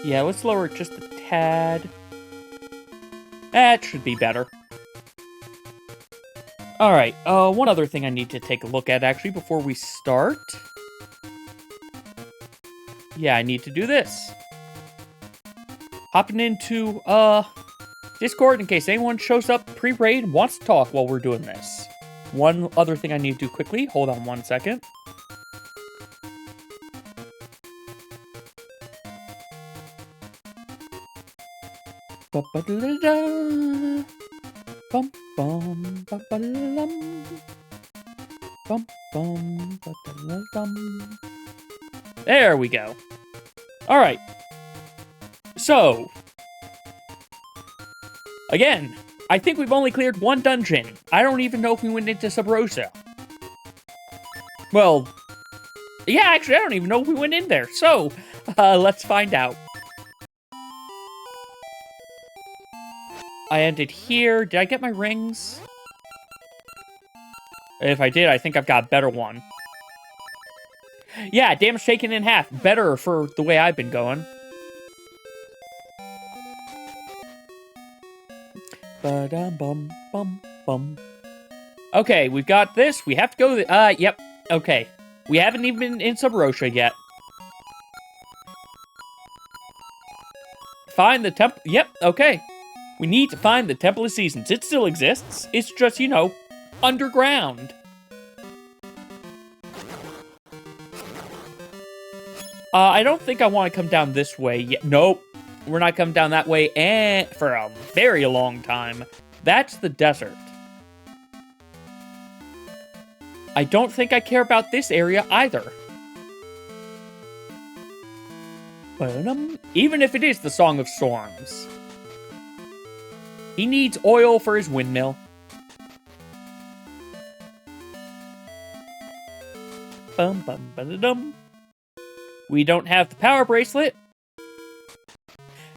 Yeah, let's lower it just a tad. That should be better. Alright, one other thing I need to take a look at, actually, before we start. Yeah, I need to do this. Hopping into, Discord in case anyone shows up pre-raid and wants to talk while we're doing this. One other thing I need to do quickly. Hold on one second. Ba-ba-da-da-da. Bum bum ba-ba-da-dum. Bum bum ba-da-da-dum. There we go. Alright. So, again, I think we've only cleared one dungeon. I don't even know if we went into Sub Rosa. Well, yeah, actually, I don't even know if we went in there. So, let's find out. I ended here. Did I get my rings? If I did, I think I've got a better one. Yeah, damage taken in half. Better for the way I've been going. Ba-dum, bum, bum. Okay, we've got this. We have to go... yep. Okay. We haven't even been in Sub Rosa yet. Find the temple... Yep, okay. We need to find the Temple of Seasons. It still exists. It's just, you know, underground. I don't think I want to come down this way yet. Nope. We're not coming down that way and for a very long time. That's the desert. I don't think I care about this area either. Even if it is the Song of Storms. He needs oil for his windmill. Bum bum ba-da-dum. We don't have the power bracelet.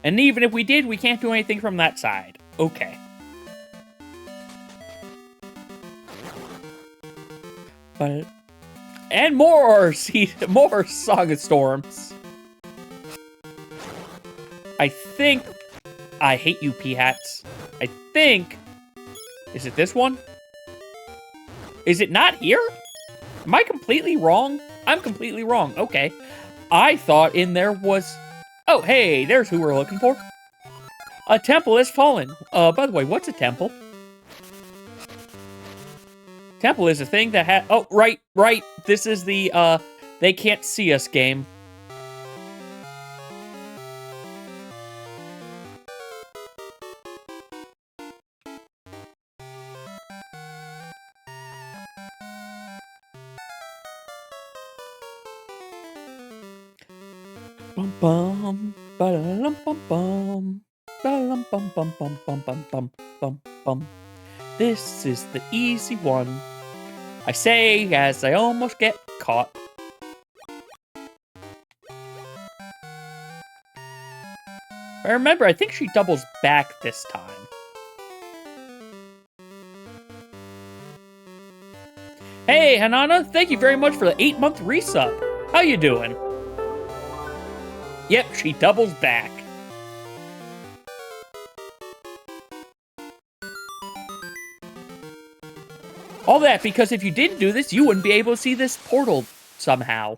And even if we did, we can't do anything from that side. Okay. But... And more Song of Storms. I think... I hate you, P-hats. I think... Is it this one? Is it not here? Am I completely wrong? I'm completely wrong. Okay. I thought in there was... Oh, hey, there's who we're looking for. A temple has fallen. By the way, what's a temple? Temple is a thing that had... Oh, right. This is the, they can't see us game. Bum bum ba-da-dum bum bum ba-da-dum bum bum bum bum bum bum bum bum. This is the easy one. I say as I almost get caught. I remember, I think she doubles back this time. Hey, Hanana, thank you very much for the 8-month resub. How you doing? Yep, she doubles back. All that because if you didn't do this, you wouldn't be able to see this portal somehow.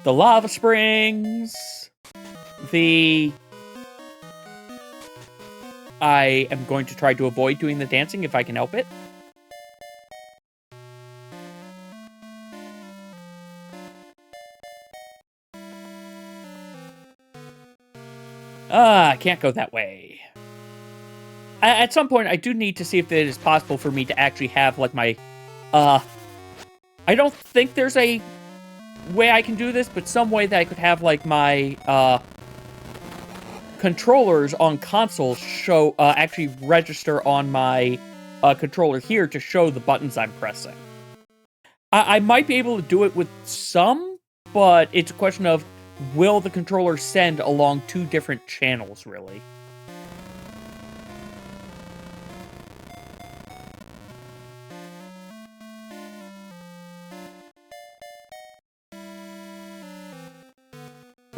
The lava springs. I am going to try to avoid doing the dancing if I can help it. I can't go that way. At some point, I do need to see if it is possible for me to actually have, like, my, I don't think there's a way I can do this, but some way that I could have, like, my, controllers on consoles show, actually register on my, controller here to show the buttons I'm pressing. I might be able to do it with some, but it's a question of, will the controller send along 2 different channels, really?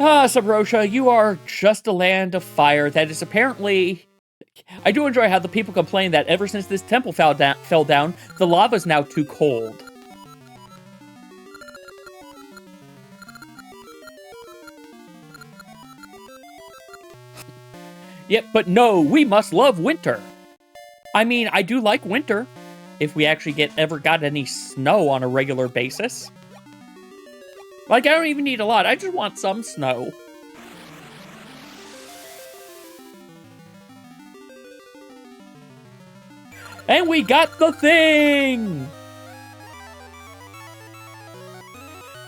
Ah, Sabrosha, you are just a land of fire that is apparently... I do enjoy how the people complain that ever since this temple fell down, the lava's now too cold. Yep, but no, we must love winter. I mean, I do like winter, if we actually ever got any snow on a regular basis. Like, I don't even need a lot, I just want some snow. And we got the thing!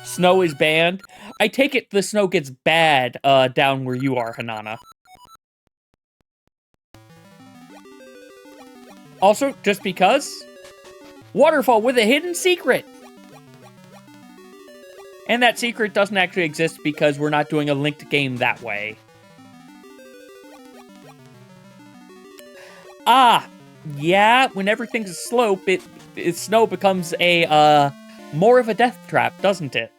Snow is banned. I take it the snow gets bad down where you are, Hanana. Also, just because, waterfall with a hidden secret! And that secret doesn't actually exist because we're not doing a linked game that way. Ah! Yeah, when everything's a slope, snow becomes a, more of a death trap, doesn't it?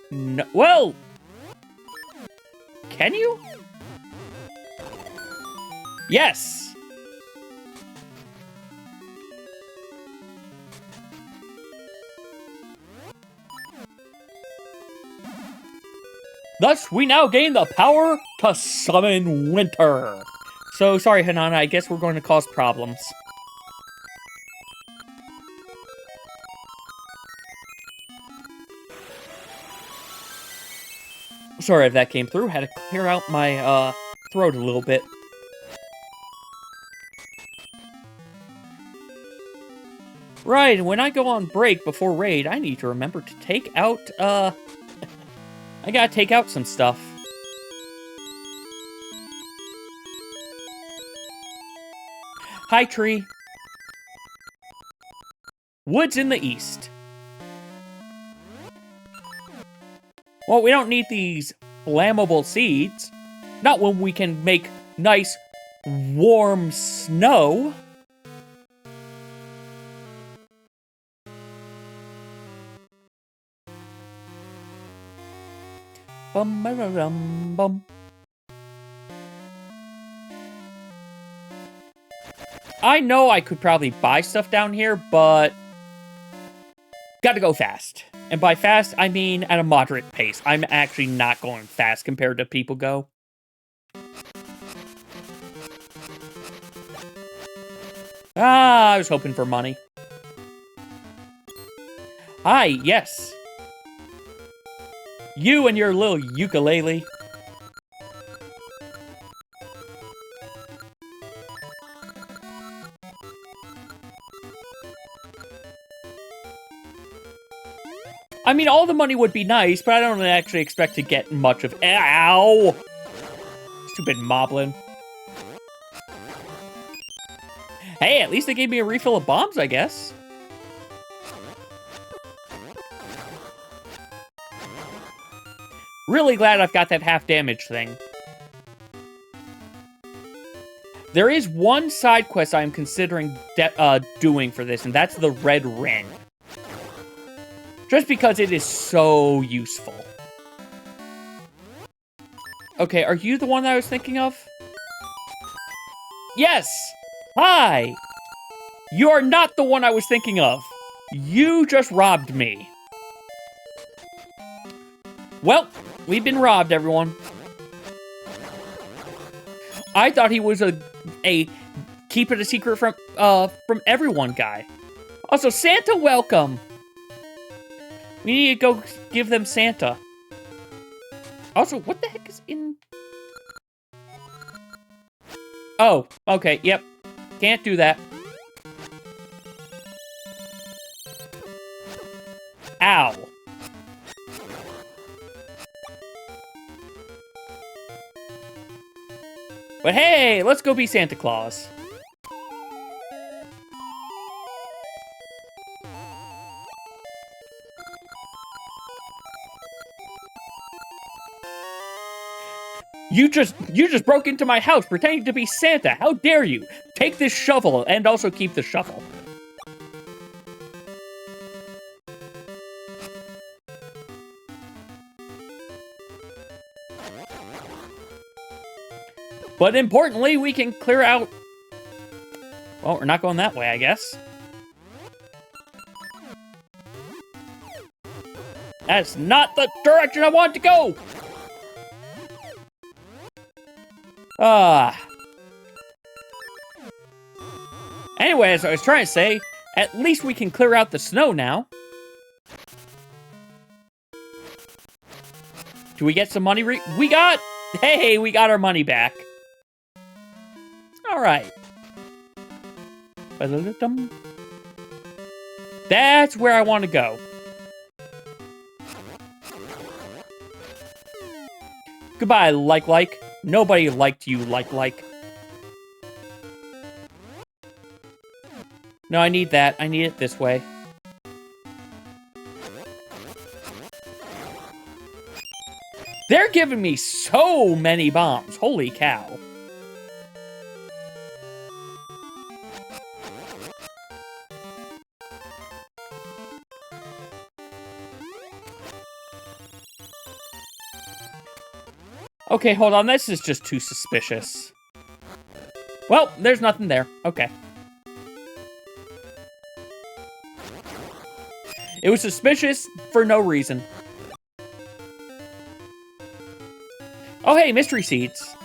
No, well... Can you? Yes! Thus, we now gain the power to summon winter. So, sorry, Hanana, I guess we're going to cause problems. Sorry if that came through. Had to clear out my, throat a little bit. Right, when I go on break before raid, I need to remember to take out, I gotta take out some stuff. Hi, tree. Woods in the east. Well, we don't need these flammable seeds. Not when we can make nice, warm snow. Bum ba dum bum. I know I could probably buy stuff down here, but gotta go fast. And by fast, I mean at a moderate pace. I'm actually not going fast compared to people go. Ah, I was hoping for money. Hi, yes. You and your little ukulele. I mean, all the money would be nice, but I don't actually expect to get much of... Ow! Stupid moblin. Hey, at least they gave me a refill of bombs, I guess. Really glad I've got that half damage thing. There is one side quest I'm considering doing for this, and that's the Red Ring. Just because it is so useful. Okay, are you the one that I was thinking of? Yes! Hi! You are not the one I was thinking of. You just robbed me. Well, we've been robbed, everyone. I thought he was a keep it a secret from everyone guy. Also, Santa welcome. We need to go give them Santa. Also, what the heck is in... Oh, okay, yep. Can't do that. Ow. But hey, let's go be Santa Claus. You just broke into my house pretending to be Santa. How dare you? Take this shovel and also keep the shovel. But importantly, we can clear out... Well, we're not going that way, I guess. That's not the direction I want to go! Anyway, as I was trying to say, at least we can clear out the snow now. Do we get some money? We got... Hey, we got our money back. Alright. That's where I want to go. Goodbye, like. Nobody liked you, like. No, I need that. I need it this way. They're giving me so many bombs. Holy cow. Okay, hold on. This is just too suspicious. Well, there's nothing there. Okay. It was suspicious for no reason. Oh, hey, mystery seeds.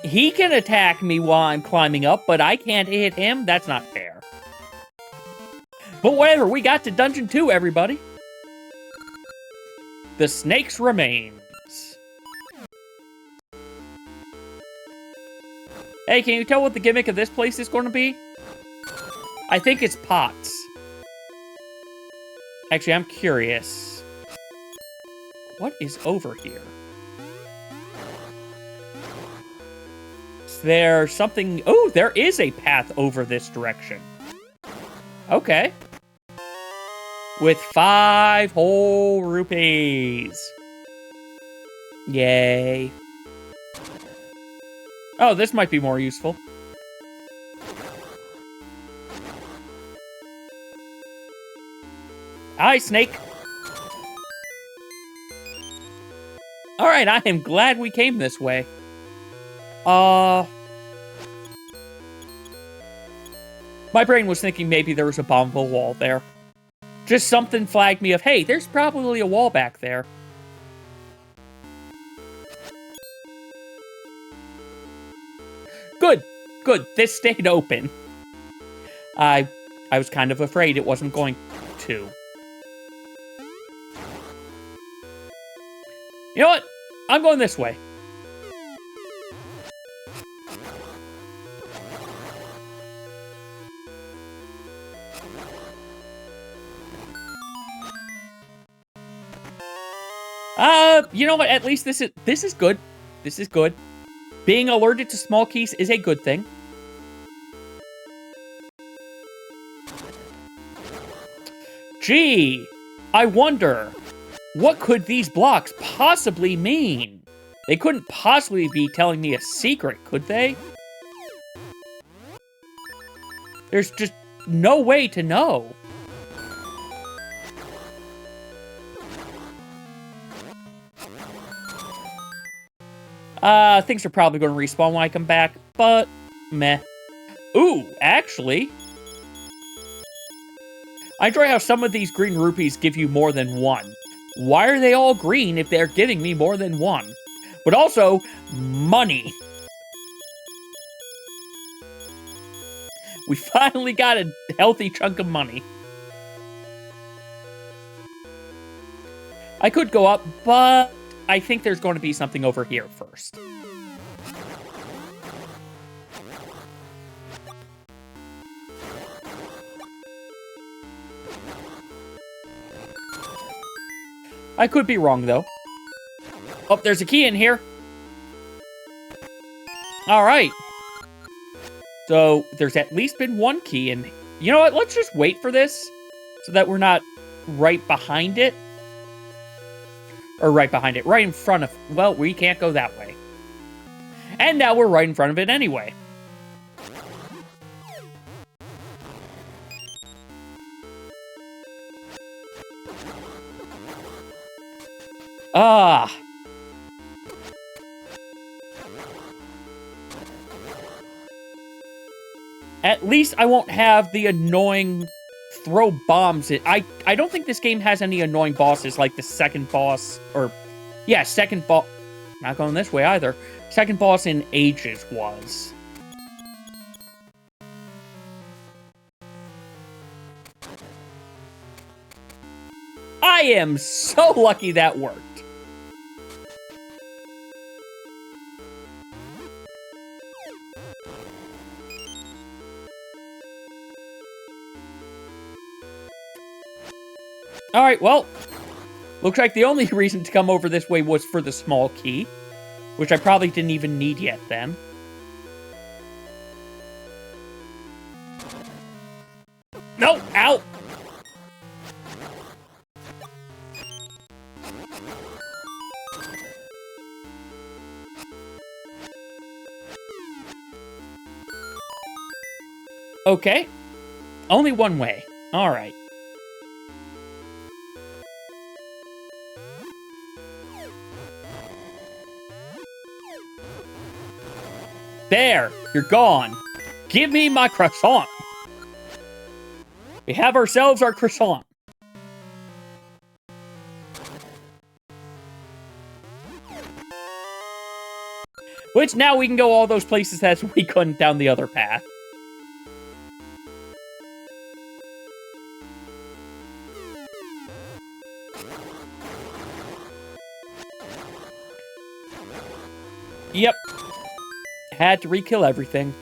He can attack me while I'm climbing up, but I can't hit him? That's not fair. But whatever, we got to Dungeon 2, everybody. The snake's remains. Hey, can you tell what the gimmick of this place is going to be? I think it's pots. Actually, I'm curious. What is over here? Is there something... Oh, there is a path over this direction. Okay. With 5 whole rupees. Yay. Oh, this might be more useful. Hi, snake. Alright, I am glad we came this way. My brain was thinking maybe there was a bombable wall there. Just something flagged me of, hey, there's probably a wall back there. Good. This stayed open. I was kind of afraid it wasn't going to. You know what? I'm going this way. You know what? At least this is good. This is good. Being alerted to small keys is a good thing. Gee, I wonder, what could these blocks possibly mean? They couldn't possibly be telling me a secret, could they? There's just no way to know. Things are probably going to respawn when I come back, but meh. Ooh, actually, I enjoy how some of these green rupees give you more than one. Why are they all green if they're giving me more than one? But also, money. We finally got a healthy chunk of money. I could go up, but I think there's going to be something over here first. I could be wrong, though. Oh, there's a key in here. Alright. So, there's at least been one key in... You know what? Let's just wait for this, so that we're not right behind it. Or right behind it. Right in front of... Well, we can't go that way. And now we're right in front of it anyway. Ah. At least I won't have the annoying throw bombs. I don't think this game has any annoying bosses like the second boss, or... Yeah, second boss... Not going this way either. Second boss in Ages was. I am so lucky that worked. Alright, well, looks like the only reason to come over this way was for the small key, which I probably didn't even need yet then. No! Ow! Okay. Only one way. Alright. There! You're gone. Give me my croissant. We have ourselves our croissant. Which now we can go all those places that we couldn't down the other path. Yep. Had to re-kill everything.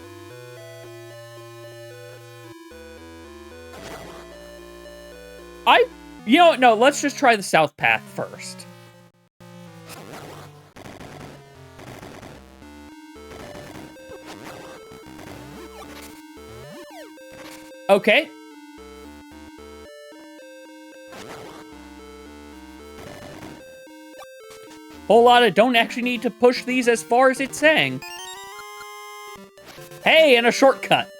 You know what? No, let's just try the south path first. Okay. Whole lot of don't actually need to push these as far as it's saying. Hey, and a shortcut.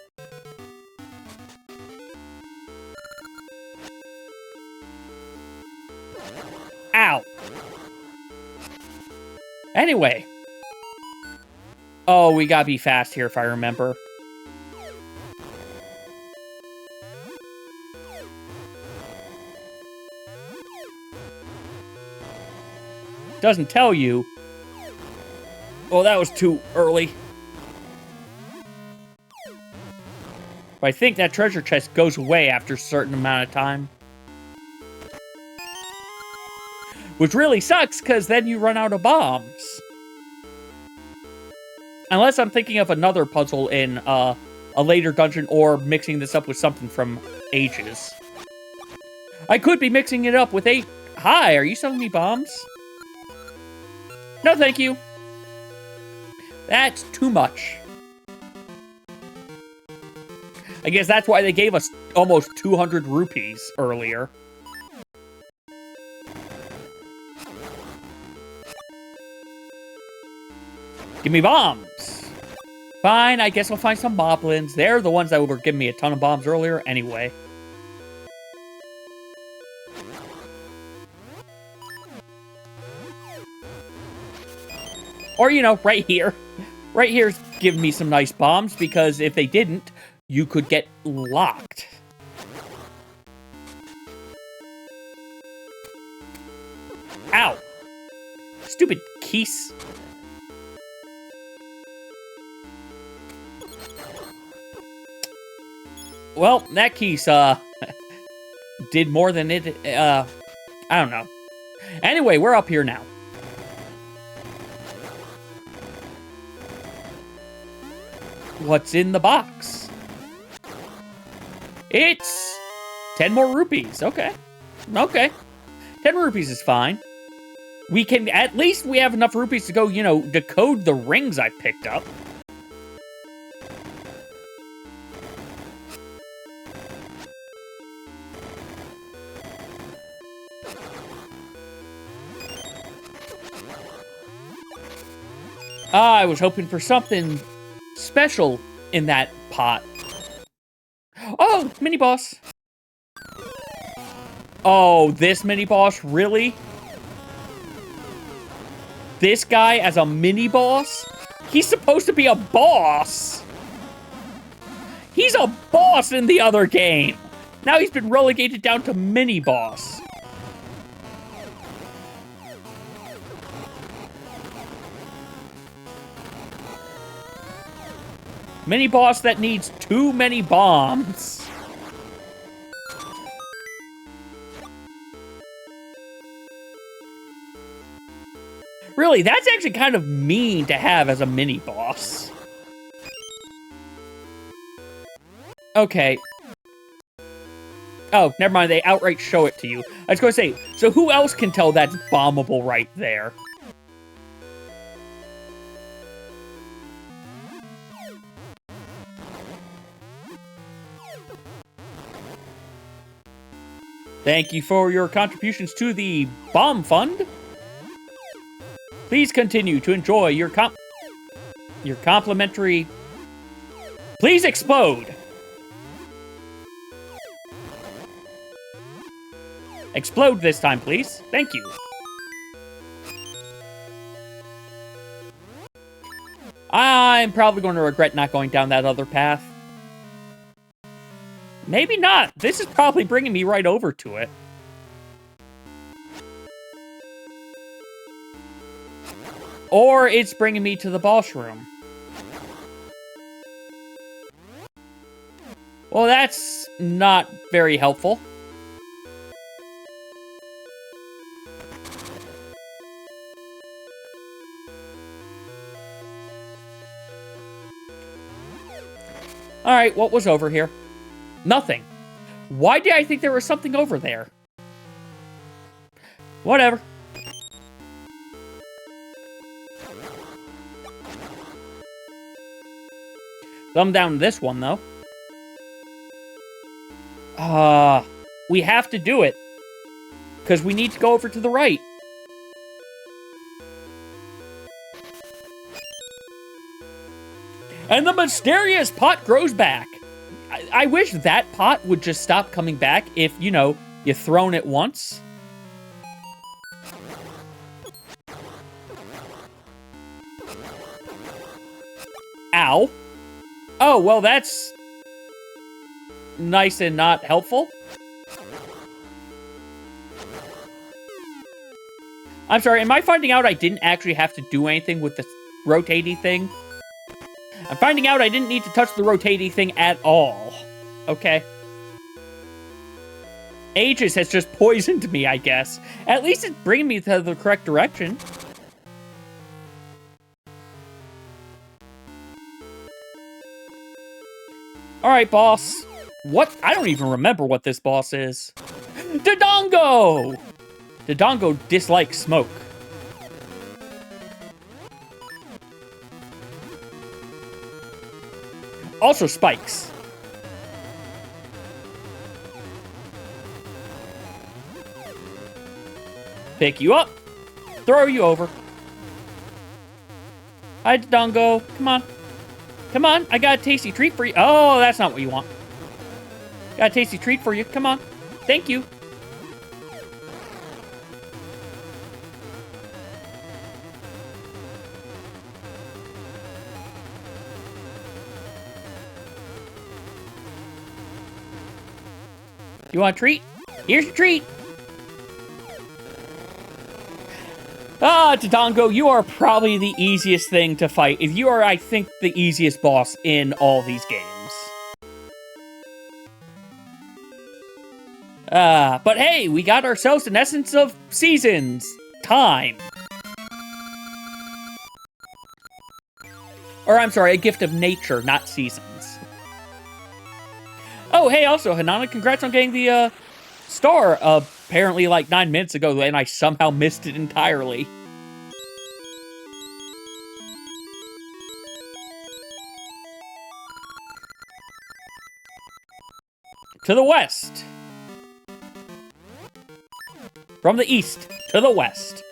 Ow. Anyway. Oh, we gotta be fast here if I remember. Doesn't tell you. Oh, that was too early. But I think that treasure chest goes away after a certain amount of time. Which really sucks, because then you run out of bombs. Unless I'm thinking of another puzzle in a later dungeon, or mixing this up with something from Ages. I could be mixing it up with Hi, are you selling me bombs? No, thank you. That's too much. I guess that's why they gave us almost 200 rupees earlier. Give me bombs! Fine, I guess I'll find some moblins. They're the ones that were giving me a ton of bombs earlier anyway. Or, you know, right here. Right here's giving me some nice bombs, because if they didn't, you could get locked. Ow! Stupid keys. Well, that keys, did more than it, I don't know. Anyway, we're up here now. What's in the box? It's 10 more rupees. Okay. Okay. 10 rupees is fine. We can, at least we have enough rupees to go, you know, decode the rings I picked up. I was hoping for something special in that pot. Oh, mini-boss. Oh, this mini-boss? Really? This guy as a mini-boss? He's supposed to be a boss! He's a boss in the other game! Now he's been relegated down to mini-boss. Mini-boss that needs too many bombs. Really, that's actually kind of mean to have as a mini-boss. Okay. Oh, never mind, they outright show it to you. I was going to say, so who else can tell that's bombable right there? Thank you for your contributions to the Bomb Fund. Please continue to enjoy your complimentary... Please explode! Explode this time, please. Thank you. I'm probably going to regret not going down that other path. Maybe not. This is probably bringing me right over to it. Or it's bringing me to the boss room. Well, that's not very helpful. Alright, what was over here? Nothing. Why did I think there was something over there? Whatever. Thumb down this one, though. We have to do it. Because we need to go over to the right. And the mysterious pot grows back. I wish that pot would just stop coming back if, you know, you thrown it once. Ow. Oh, well, that's nice and not helpful. I'm sorry, am I finding out I didn't actually have to do anything with the rotating thing? I'm finding out I didn't need to touch the rotating thing at all. Okay. Aegis has just poisoned me, I guess. At least it's bringing me to the correct direction. Alright, boss. What? I don't even remember what this boss is. Dodongo! Dodongo dislikes smoke. Also spikes. Pick you up. Throw you over. Hi, Dodongo. Come on. Come on, I got a tasty treat for you. Oh, that's not what you want. Got a tasty treat for you. Come on. Thank you. You want a treat? Here's your treat. Ah, Dodongo, you are probably the easiest thing to fight. You are, I think, the easiest boss in all these games. But hey, we got ourselves an Essence of Seasons. Time. Or, I'm sorry, a Gift of Nature, not Seasons. Oh, hey, also, Hanana, congrats on getting the, star, apparently like 9 minutes ago, and I somehow missed it entirely. To the west. From the east to the west.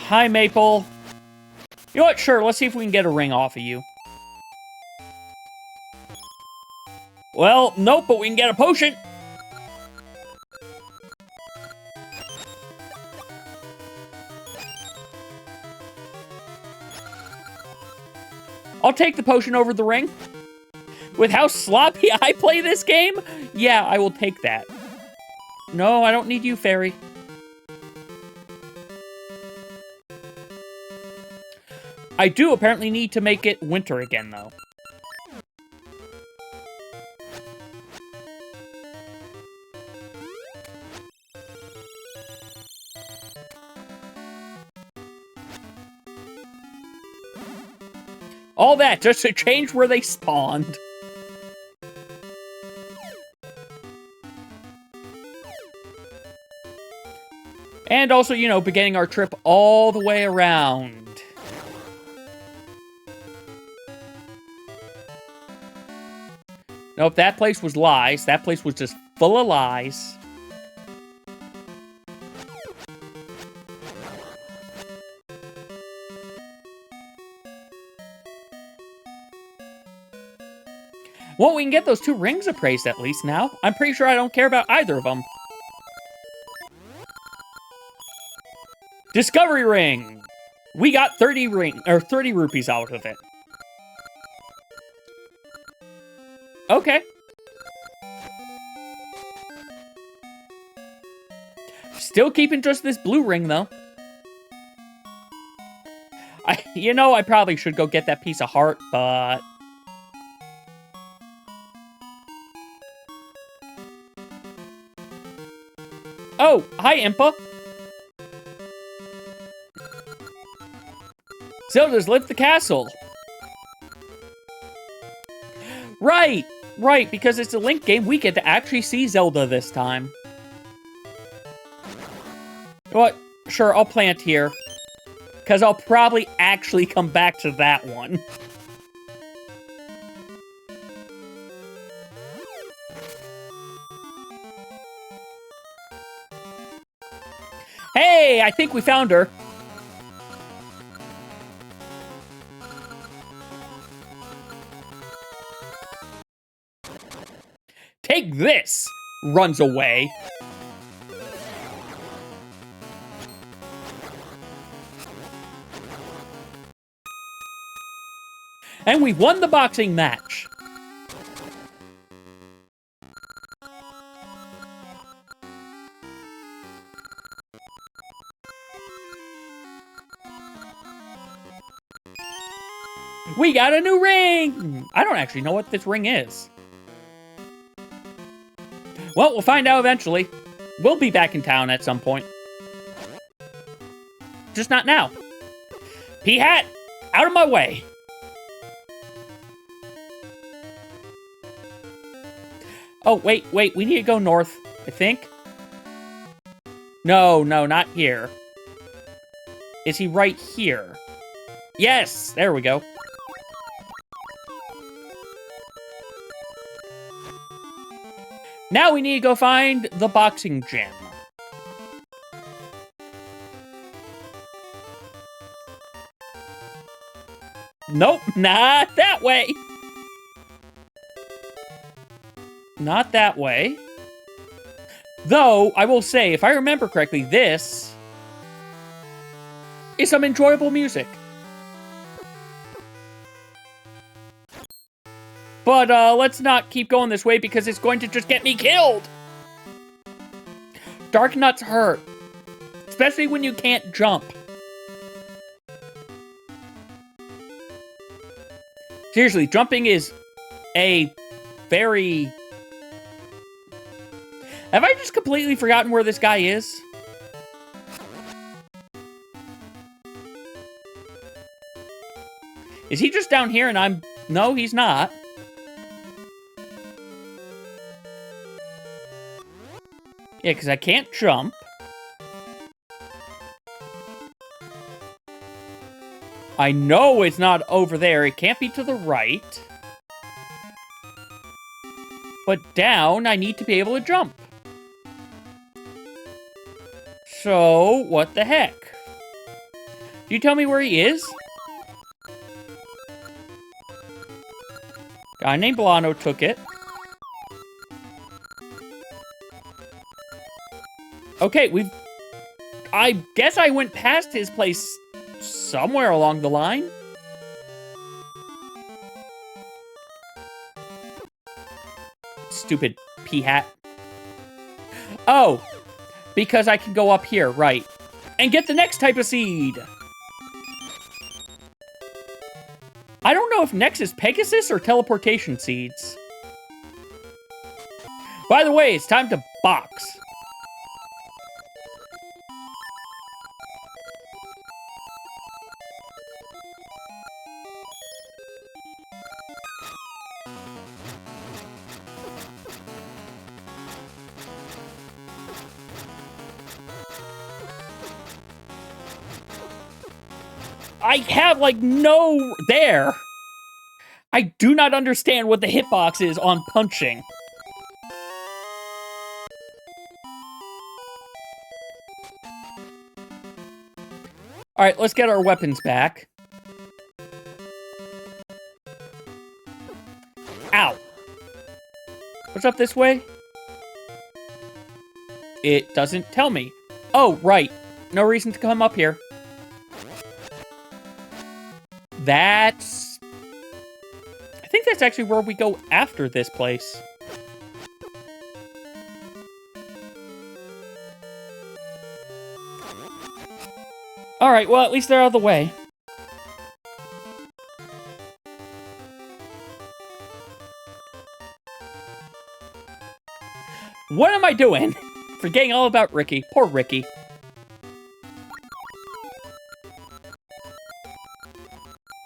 Hi, Maple. You know what? Sure, let's see if we can get a ring off of you. Well, nope, but we can get a potion. I'll take the potion over the ring. With how sloppy I play this game, yeah, I will take that. No, I don't need you, fairy. I do apparently need to make it winter again, though. All that just to change where they spawned. And also, you know, beginning our trip all the way around. Nope, that place was lies. That place was just full of lies. Well, we can get those 2 rings appraised at least now. I'm pretty sure I don't care about either of them. Discovery ring! We got 30 rupees out of it. Okay. Still keeping just this blue ring, though. You know, I probably should go get that piece of heart, but... Oh, hi, Impa. Zelda's left the castle. Right, because it's a Link game, we get to actually see Zelda this time. What? Sure, I'll plant here. Because I'll probably actually come back to that one. Hey, I think we found her. Take this! Runs away. And we won the boxing match. We got a new ring! I don't actually know what this ring is. Well, we'll find out eventually. We'll be back in town at some point. Just not now. P-Hat, out of my way. Oh, wait, we need to go north, I think. No, not here. Is he right here? Yes, there we go. Now we need to go find the boxing gym. Nope, not that way. Not that way. Though, I will say, if I remember correctly, this is some enjoyable music. But, let's not keep going this way because it's going to just get me killed! Dark nuts hurt. Especially when you can't jump. Seriously, jumping is a very... Have I just completely forgotten where this guy is? Is he just down here and I'm... No, he's not. Yeah, because I can't jump. I know it's not over there. It can't be to the right. But down, I need to be able to jump. So, what the heck? you tell me where he is? Guy named Blano took it. Okay, I guess I went past his place somewhere along the line. Stupid P-hat. Oh, because I can go up here, right. And get the next type of seed. I don't know if next is Pegasus or teleportation seeds. By the way, it's time to box. I have, like, no... There! I do not understand what the hitbox is on punching. Alright, let's get our weapons back. Ow! What's up this way? It doesn't tell me. Oh, right. No reason to come up here. That's... I think that's actually where we go after this place. Alright, well, at least they're out of the way. What am I doing? Forgetting all about Ricky. Poor Ricky.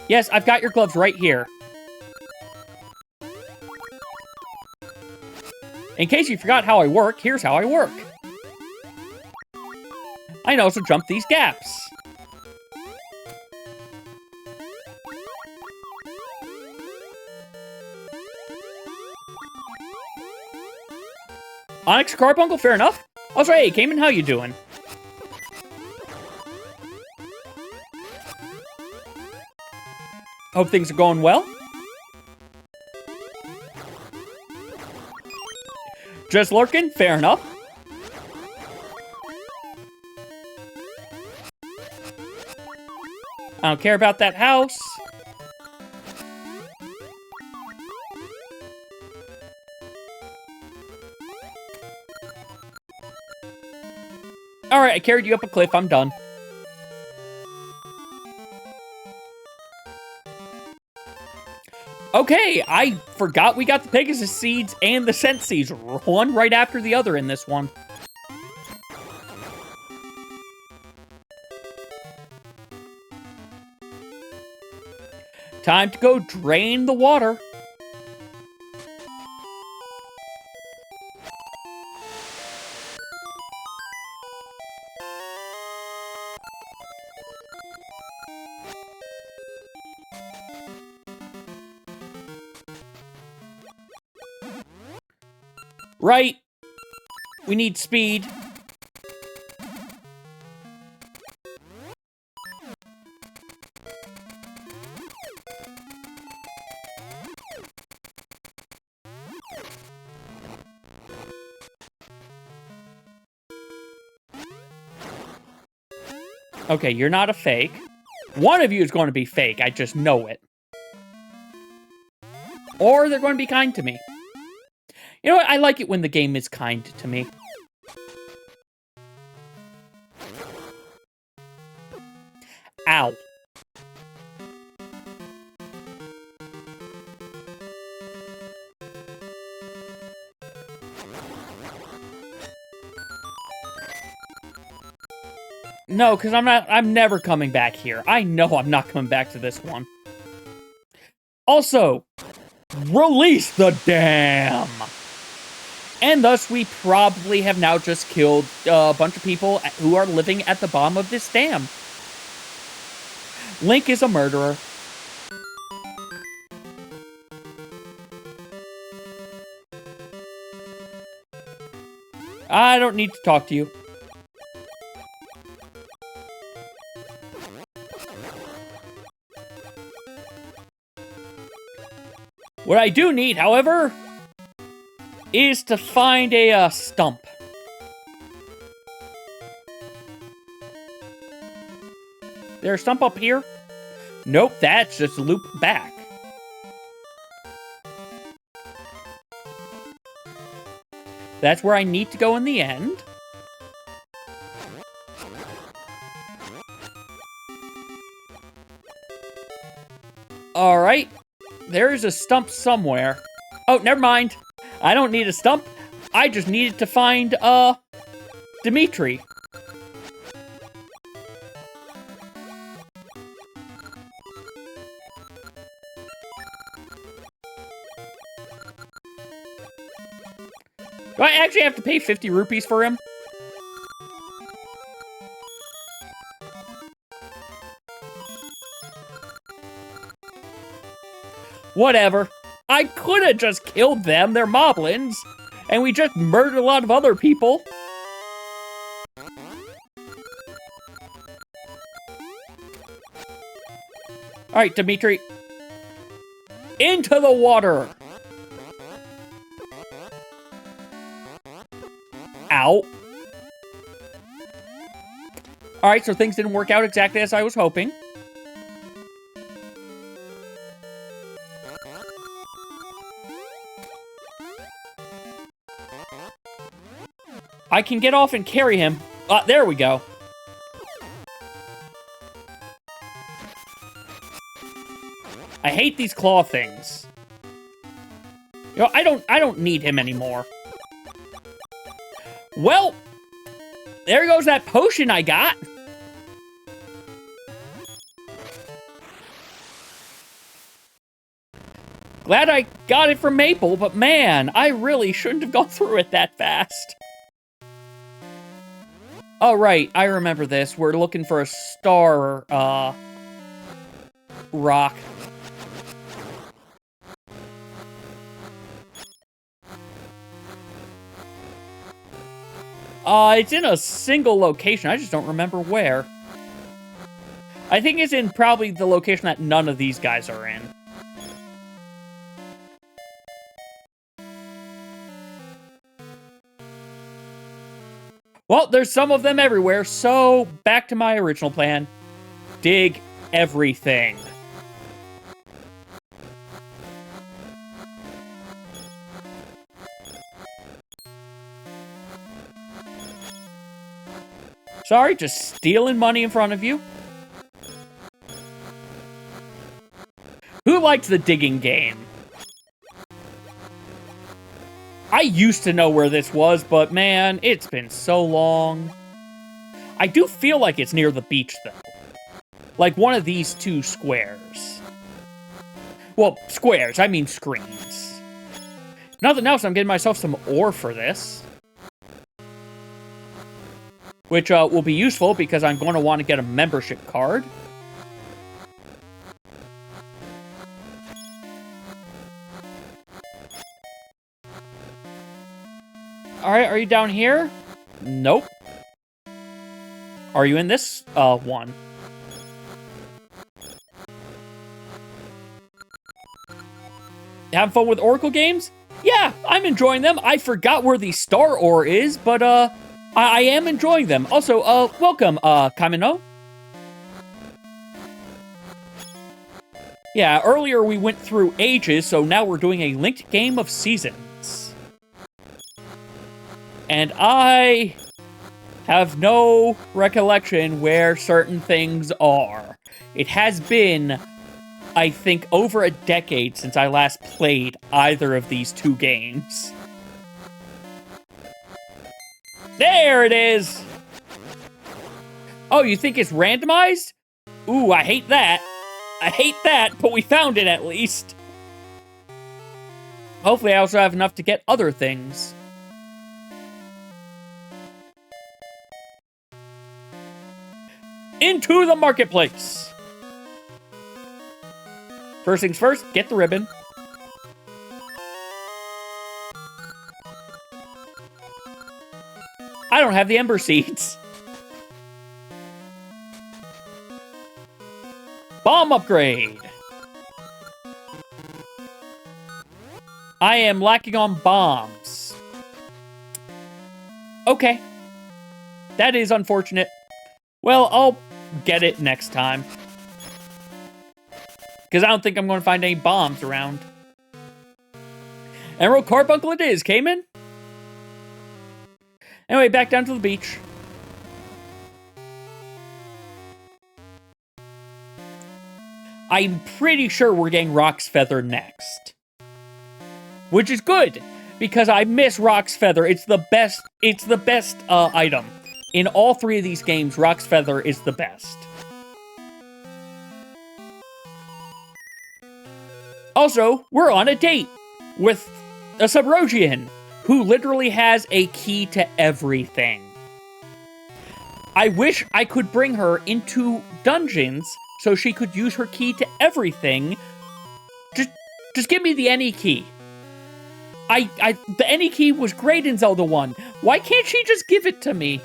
Yes, I've got your gloves right here. In case you forgot how I work, here's how I work. I know, so jump these gaps. Onyx Carbuncle, fair enough. Also, hey, Cayman, how you doing? Hope things are going well. Just lurking, fair enough. I don't care about that house. Alright, I carried you up a cliff, I'm done. Okay, I forgot we got the Pegasus seeds and the scent seeds, one right after the other in this one. Time to go drain the water. Right. We need speed. Okay, you're not a fake. One of you is going to be fake, I just know it. Or they're going to be kind to me. You know what? I like it when the game is kind to me. Ow. No, because I'm never coming back here. I know I'm not coming back to this one. Also, release the dam! And thus, we probably have now just killed a bunch of people who are living at the bottom of this dam. Link is a murderer. I don't need to talk to you. What I do need, however, is to find a stump. There a stump up here? Nope, that's just a loop back. That's where I need to go in the end. Alright. There's a stump somewhere. Oh, never mind. I don't need a stump. I just needed to find, Dimitri. Do I actually have to pay 50 rupees for him? Whatever. I could have just killed them, they're moblins, and we just murdered a lot of other people. Alright, Dimitri. Into the water! Ow. Alright, so things didn't work out exactly as I was hoping. I can get off and carry him. There we go. I hate these claw things. You know, I don't need him anymore. Well, there goes that potion I got. Glad I got it from Maple, but man, I really shouldn't have gone through it that fast. Oh, right, I remember this. We're looking for a star, rock. It's in a single location. I just don't remember where. I think it's in probably the location that none of these guys are in. Well, there's some of them everywhere, so back to my original plan. Dig everything. Sorry, just stealing money in front of you. Who likes the digging game? I used to know where this was, but man, it's been so long. I do feel like it's near the beach, though. Like one of these two squares. Well, squares, I mean screens. Nothing else, I'm getting myself some ore for this. Which will be useful because I'm going to want to get a membership card. Alright, are you down here? Nope. Are you in this one? Having fun with Oracle games? Yeah, I'm enjoying them. I forgot where the star ore is, but I am enjoying them. Also, welcome, Kamino. Yeah, earlier we went through ages, so now we're doing a linked game of seasons. And I have no recollection where certain things are. It has been, I think, over a decade since I last played either of these two games. There it is! Oh, you think it's randomized? Ooh, I hate that. I hate that, but we found it at least. Hopefully I also have enough to get other things. Into the marketplace! First things first, get the ribbon. I don't have the ember seeds. Bomb upgrade. I am lacking on bombs. Okay. That is unfortunate. Well, I'll get it next time. Because I don't think I'm going to find any bombs around. Emerald Carbuncle it is, Cayman. Anyway, back down to the beach. I'm pretty sure we're getting Rock's Feather next. Which is good, because I miss Rock's Feather. It's the best item. In all three of these games, Rock's Feather is the best. Also, we're on a date with a Subrogian, who literally has a key to everything. I wish I could bring her into dungeons so she could use her key to everything. Just give me the any key. The any key was great in Zelda 1. Why can't she just give it to me?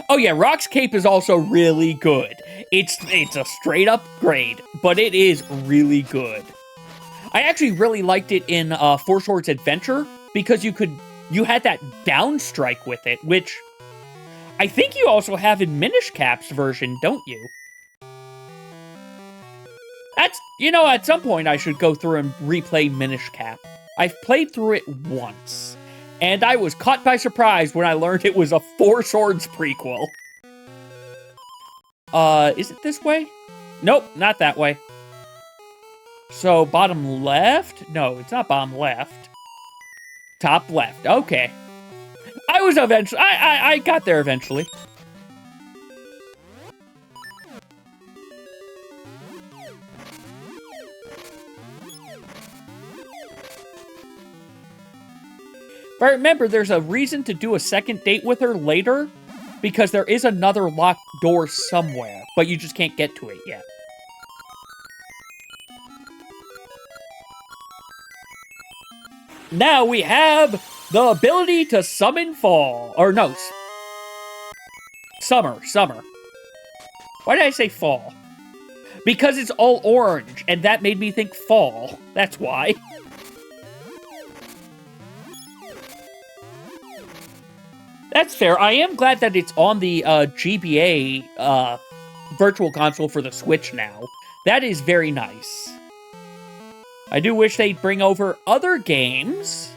Oh yeah, Rock's Cape is also really good. It's a straight up grade, but it is really good. I actually really liked it in Four Swords Adventure because you had that down strike with it, which I think you also have in Minish Cap's version, don't you? At some point I should go through and replay Minish Cap. I've played through it once, and I was caught by surprise when I learned it was a Four Swords prequel. Is it this way? Nope, not that way. So, bottom left? No, it's not bottom left. Top left, okay. I got there eventually. If I remember, there's a reason to do a second date with her later, because there is another locked door somewhere, but you just can't get to it yet. Now we have the ability to summon fall. Or no. Summer. Why did I say fall? Because it's all orange, and that made me think fall. That's why. That's fair. I am glad that it's on the GBA Virtual Console for the Switch now. That is very nice. I do wish they'd bring over other games,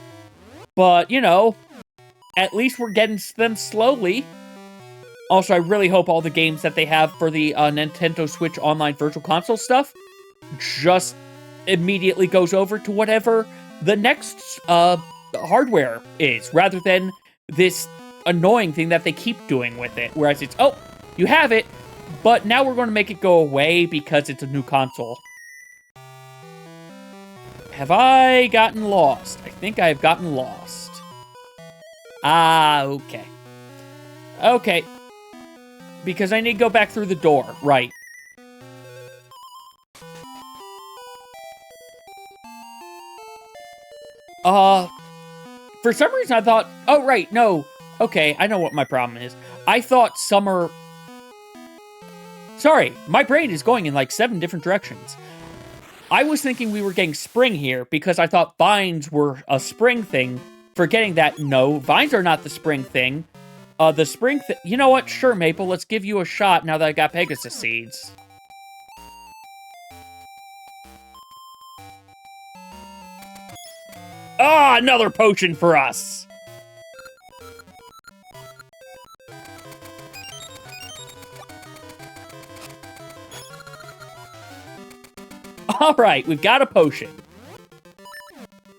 but, at least we're getting them slowly. Also, I really hope all the games that they have for the Nintendo Switch Online Virtual Console stuff just immediately goes over to whatever the next hardware is, rather than this annoying thing that they keep doing with it, whereas it's, oh, you have it, but now we're going to make it go away because it's a new console. Have I gotten lost? I think I've gotten lost. Okay. Okay. Because I need to go back through the door, right. For some reason I thought, oh, right, no. Okay, I know what my problem is. I thought summer... Sorry, my brain is going in like 7 different directions. I was thinking we were getting spring here because I thought vines were a spring thing. Forgetting that, no, vines are not the spring thing. The spring thing... You know what? Sure, Maple, let's give you a shot now that I got Pegasus Seeds. Ah, another potion for us! Alright, we've got a potion.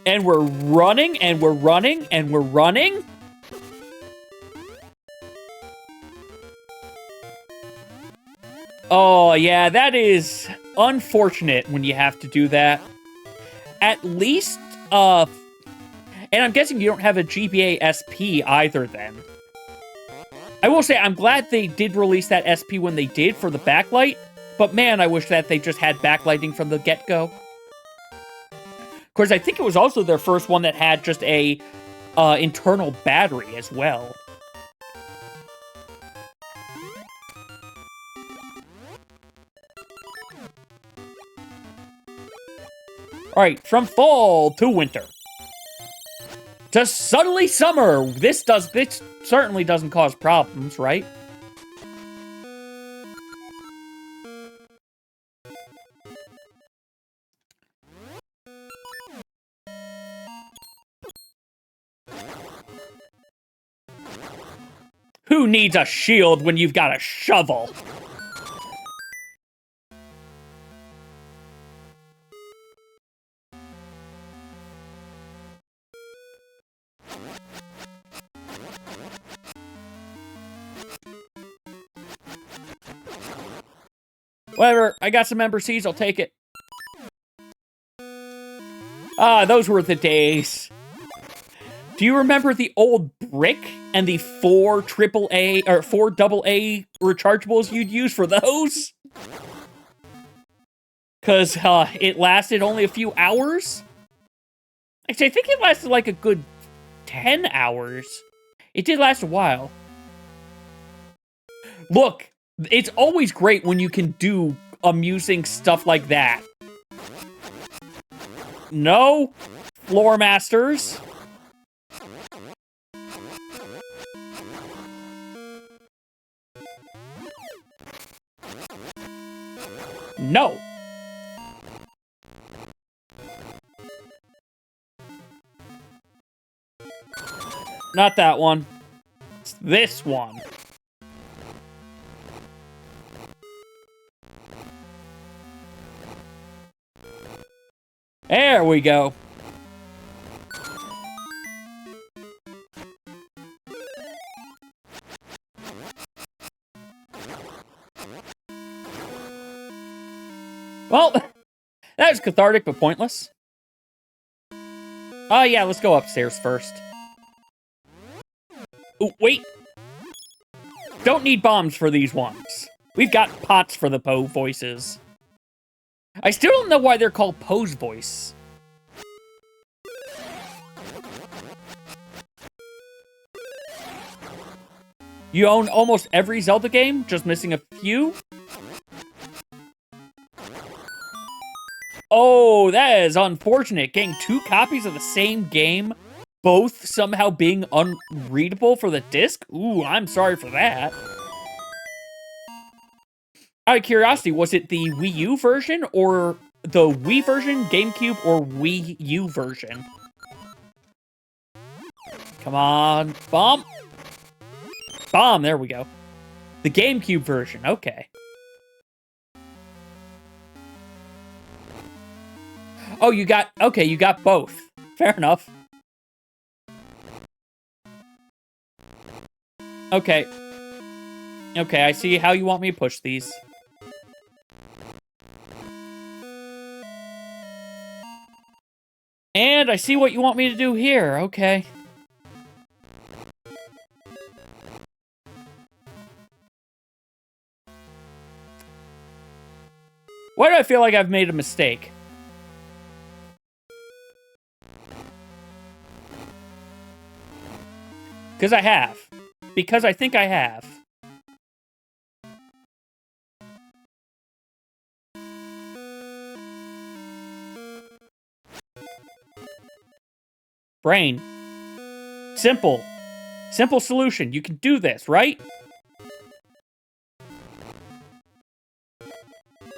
And we're running, and we're running, and we're running. Oh, yeah, that is unfortunate when you have to do that. At least, and I'm guessing you don't have a GBA SP either then. I will say, I'm glad they did release that SP when they did for the backlight, but man, I wish that they just had backlighting from the get-go. Of course, I think it was also their first one that had just a internal battery as well. All right, from fall to winter. To suddenly summer. This certainly doesn't cause problems, right? Who needs a shield when you've got a shovel? Whatever, I got some Ember Seeds, I'll take it. Ah, those were the days. Do you remember the old brick and the 4 AAA or 4 AA rechargeables you'd use for those? Because it lasted only a few hours? Actually, I think it lasted like a good 10 hours. It did last a while. Look, it's always great when you can do amusing stuff like that. No, Floor Masters. No. Not that one. It's this one. There we go. Well, that was cathartic but pointless. Oh yeah, let's go upstairs first. Oh, wait. Don't need bombs for these ones. We've got pots for the Poe voices. I still don't know why they're called Poe's voice. You own almost every Zelda game, just missing a few? Oh, that is unfortunate. Getting 2 copies of the same game, both somehow being unreadable for the disc? Ooh, I'm sorry for that. Out of curiosity, was it the Wii U version, or the Wii version, GameCube, or Wii U version? Come on, bomb! Bomb, there we go. The GameCube version, okay. Oh, you got both. Fair enough. Okay. Okay, I see how you want me to push these. And I see what you want me to do here, okay. Why do I feel like I've made a mistake? Because I have. Because I think I have. Brain. Simple. Simple solution. You can do this, right?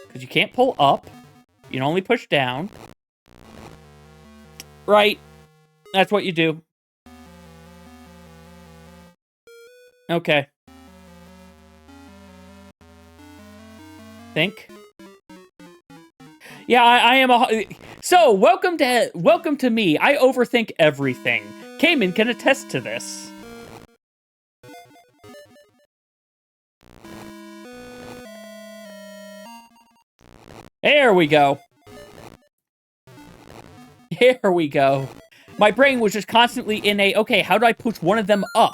Because you can't pull up. You can only push down. Right. That's what you do. Okay. Think. Yeah, I am a... So, welcome to me. I overthink everything. Cayman can attest to this. There we go. Here we go. My brain was just constantly in a, okay, how do I push one of them up?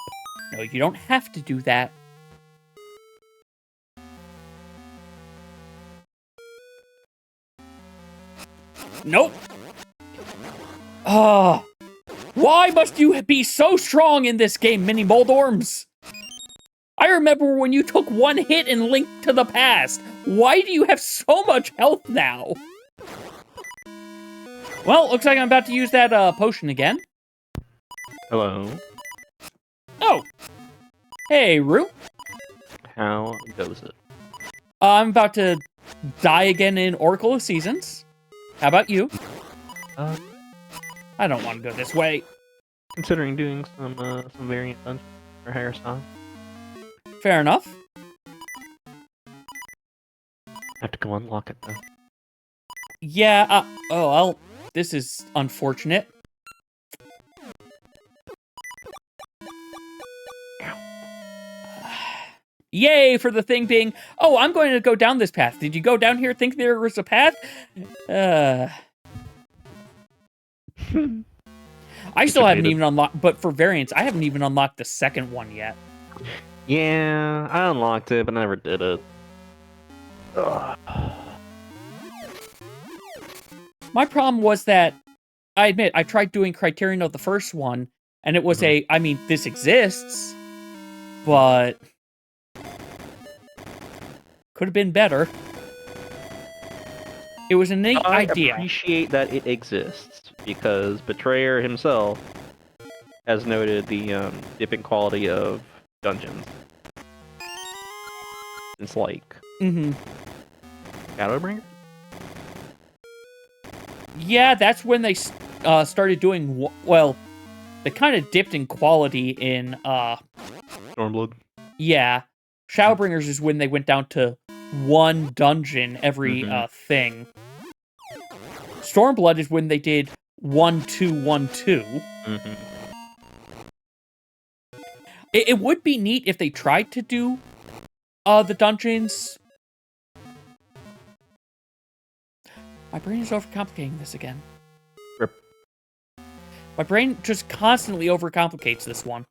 No, you don't have to do that. Nope. Ah. Why must you be so strong in this game, Mini Moldorms? I remember when you took one hit in Link to the Past. Why do you have so much health now? Well, looks like I'm about to use that potion again. Hello. Oh. Hey, Rue. How goes it? I'm about to die again in Oracle of Seasons. How about you? I don't want to go this way. Considering doing some variant dungeons for higher stuff. Fair enough. Have to go unlock it though. Yeah, oh, well, this is unfortunate. Yay for the thing being, oh, I'm going to go down this path. Did you go down here think there was a path? I still haven't even unlocked, but for variants, I haven't even unlocked the second one yet. Yeah, I unlocked it, but never did it. Ugh. My problem was that, I admit, I tried doing Criterion of the first one, and it was I mean, this exists, but could have been better. It was a neat idea. I appreciate that it exists, because Betrayer himself has noted the dipping quality of dungeons. It's like... Shadowbringer? Yeah, that's when they started doing... Well, they kind of dipped in quality in... Stormblood? Yeah. Shadowbringers is when they went down to one dungeon every thing. Stormblood is when they did 1-2-1-2. It would be neat if they tried to do the dungeons. My brain is overcomplicating this again. Rip. My brain just constantly overcomplicates this one.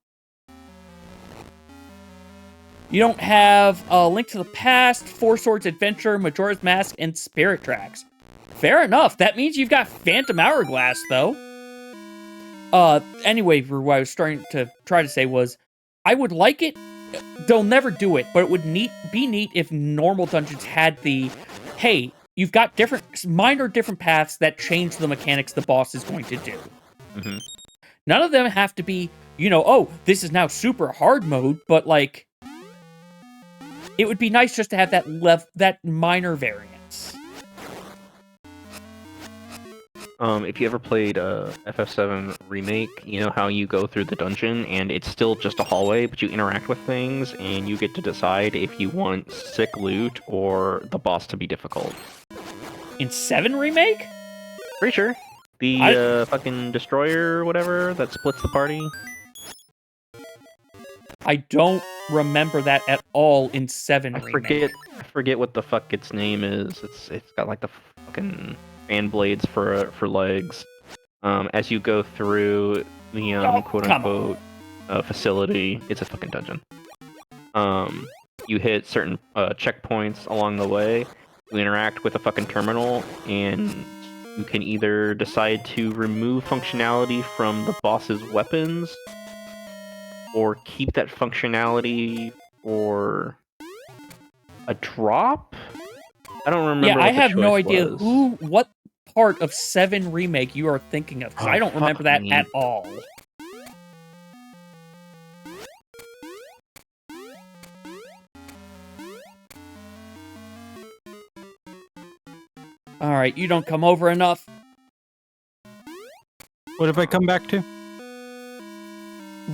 You don't have a Link to the Past, Four Swords Adventure, Majora's Mask, and Spirit Tracks. Fair enough. That means you've got Phantom Hourglass, though. Anyway, what I was starting to try to say was, I would like it. They'll never do it, but it would be neat if normal dungeons had the, hey, you've got minor different paths that change the mechanics the boss is going to do. None of them have to be, you know, oh, this is now super hard mode, but like, it would be nice just to have that minor variance. If you ever played FF7 Remake, you know how you go through the dungeon and it's still just a hallway, but you interact with things and you get to decide if you want sick loot or the boss to be difficult. In 7 Remake? Pretty sure. The fucking destroyer or whatever that splits the party. I don't remember that at all in 7 Remake. I forget what the fuck its name is. It's got like the fucking fan blades for legs. As you go through the quote unquote facility, it's a fucking dungeon. You hit certain checkpoints along the way. You interact with a fucking terminal, and you can either decide to remove functionality from the boss's weapons, or keep that functionality for a drop? I don't remember. Yeah, I have no idea was. what part of 7 Remake you are thinking of, because I don't remember that at all. Alright, you don't come over enough. What have I come back to?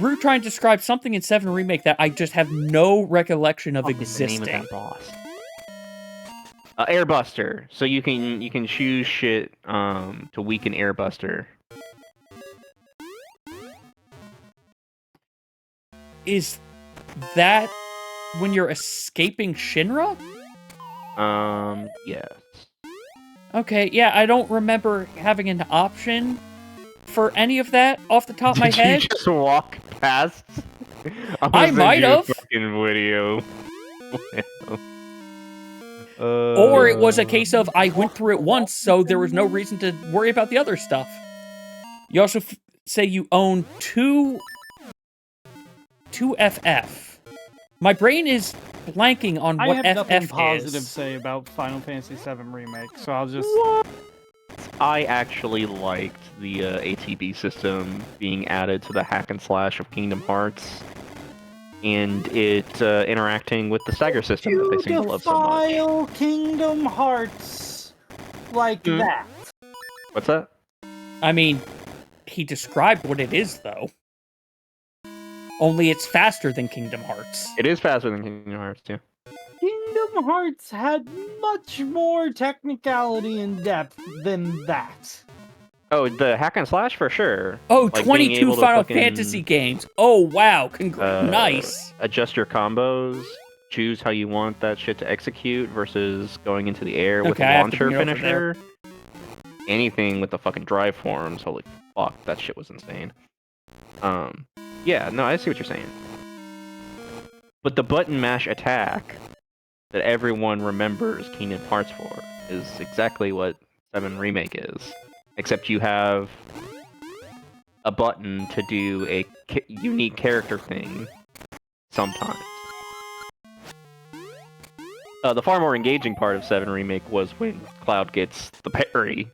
We're trying to describe something in 7 Remake that I just have no recollection of existing. The name of that boss? Airbuster. So you can choose shit to weaken Airbuster. Is that when you're escaping Shinra? Yes. Okay, yeah, I don't remember having an option for any of that off the top of my head. Did you just walk past? I might have. Fucking video. Or it was a case of I went through it once, so there was no reason to worry about the other stuff. You also say you own two FF. My brain is blanking on what FF is. I have nothing positive to say about Final Fantasy VII Remake, so I'll just... What? I actually liked the ATB system being added to the hack and slash of Kingdom Hearts, and it interacting with the stagger system that they seem to love so much. Defile Kingdom Hearts like that. What's that? I mean, he described what it is, though. Only it's faster than Kingdom Hearts. It is faster than Kingdom Hearts, yeah. Kingdom Hearts had much more technicality and depth than that. Oh, the hack and slash for sure. Oh, Like, being 22 able to Final fucking, Fantasy games. Oh, wow. Nice. Adjust your combos, choose how you want that shit to execute versus going into the air with Okay, a I have to launcher bring it over finisher. Anything with the fucking drive forms, holy fuck, that shit was insane. Yeah, no, I see what you're saying. But the button mash attack that everyone remembers Kingdom Hearts for is exactly what 7 Remake is. Except you have a button to do a unique character thing sometimes. The far more engaging part of 7 Remake was when Cloud gets the parry,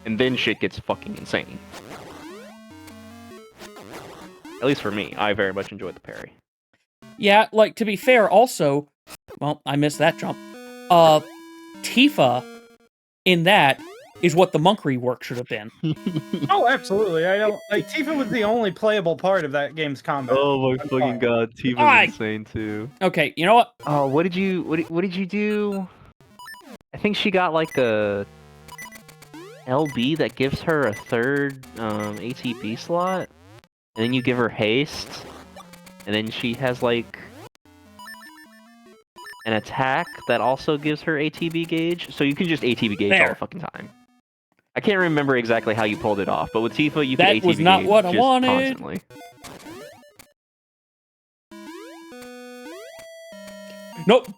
and then shit gets fucking insane. At least for me, I very much enjoyed the parry. Yeah, like, to be fair, also... Well, I missed that jump. Tifa, in that, is what the monk rework should have been. Oh, absolutely. I don't like Tifa was the only playable part of that game's combat. Oh my fucking god, Tifa's insane too. Okay, you know what? Oh, what did you do? I think she got like a LB that gives her a third ATB slot, and then you give her haste, and then she has like an attack that also gives her ATB gauge, so you can just ATB gauge all the fucking time. I can't remember exactly how you pulled it off, but with Tifa, you can ATB That was not gauge what I just wanted. constantly. Nope.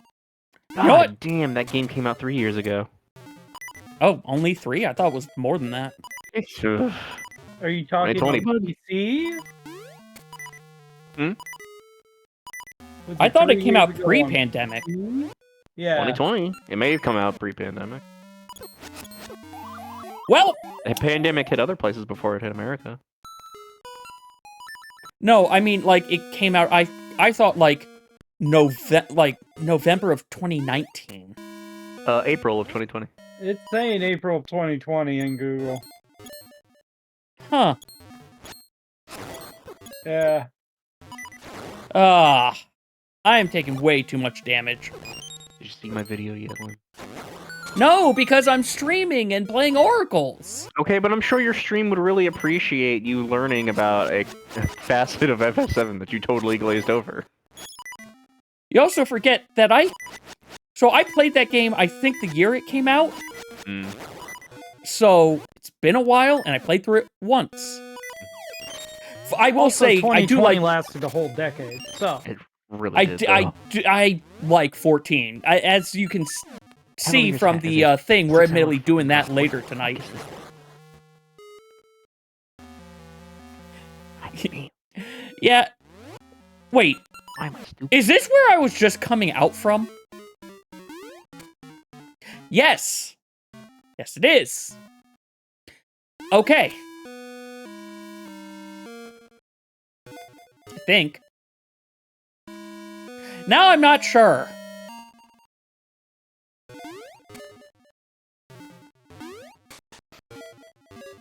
God You know what? damn, that game came out 3 years ago. Oh, only 3? I thought it was more than that. Are you talking 2020, about PC? Hmm? Was I thought it 3 came years out ago on pre-pandemic. PC? Yeah. 2020. It may have come out pre-pandemic. Well, The pandemic hit other places before it hit America. no, I mean, like, it came out... I thought, like, November of 2019. April of 2020. It's saying April of 2020 in Google. Huh. Yeah. I am taking way too much damage. Did you see my video yet, Lynn? No, because I'm streaming and playing Oracles. Okay, but I'm sure your stream would really appreciate you learning about a facet of FF7 that you totally glazed over. You also forget that I played that game, I think, the year it came out. Mm. So, it's been a while, and I played through it once. I will Also, say, I do like... lasted a whole decade, so... It really did, I like 14. As you can see from the thing, we're admittedly doing that later tonight. Yeah. Wait. Why am I stupid? Is this where I was just coming out from? Yes. Yes, it is. Okay. I think. Now I'm not sure.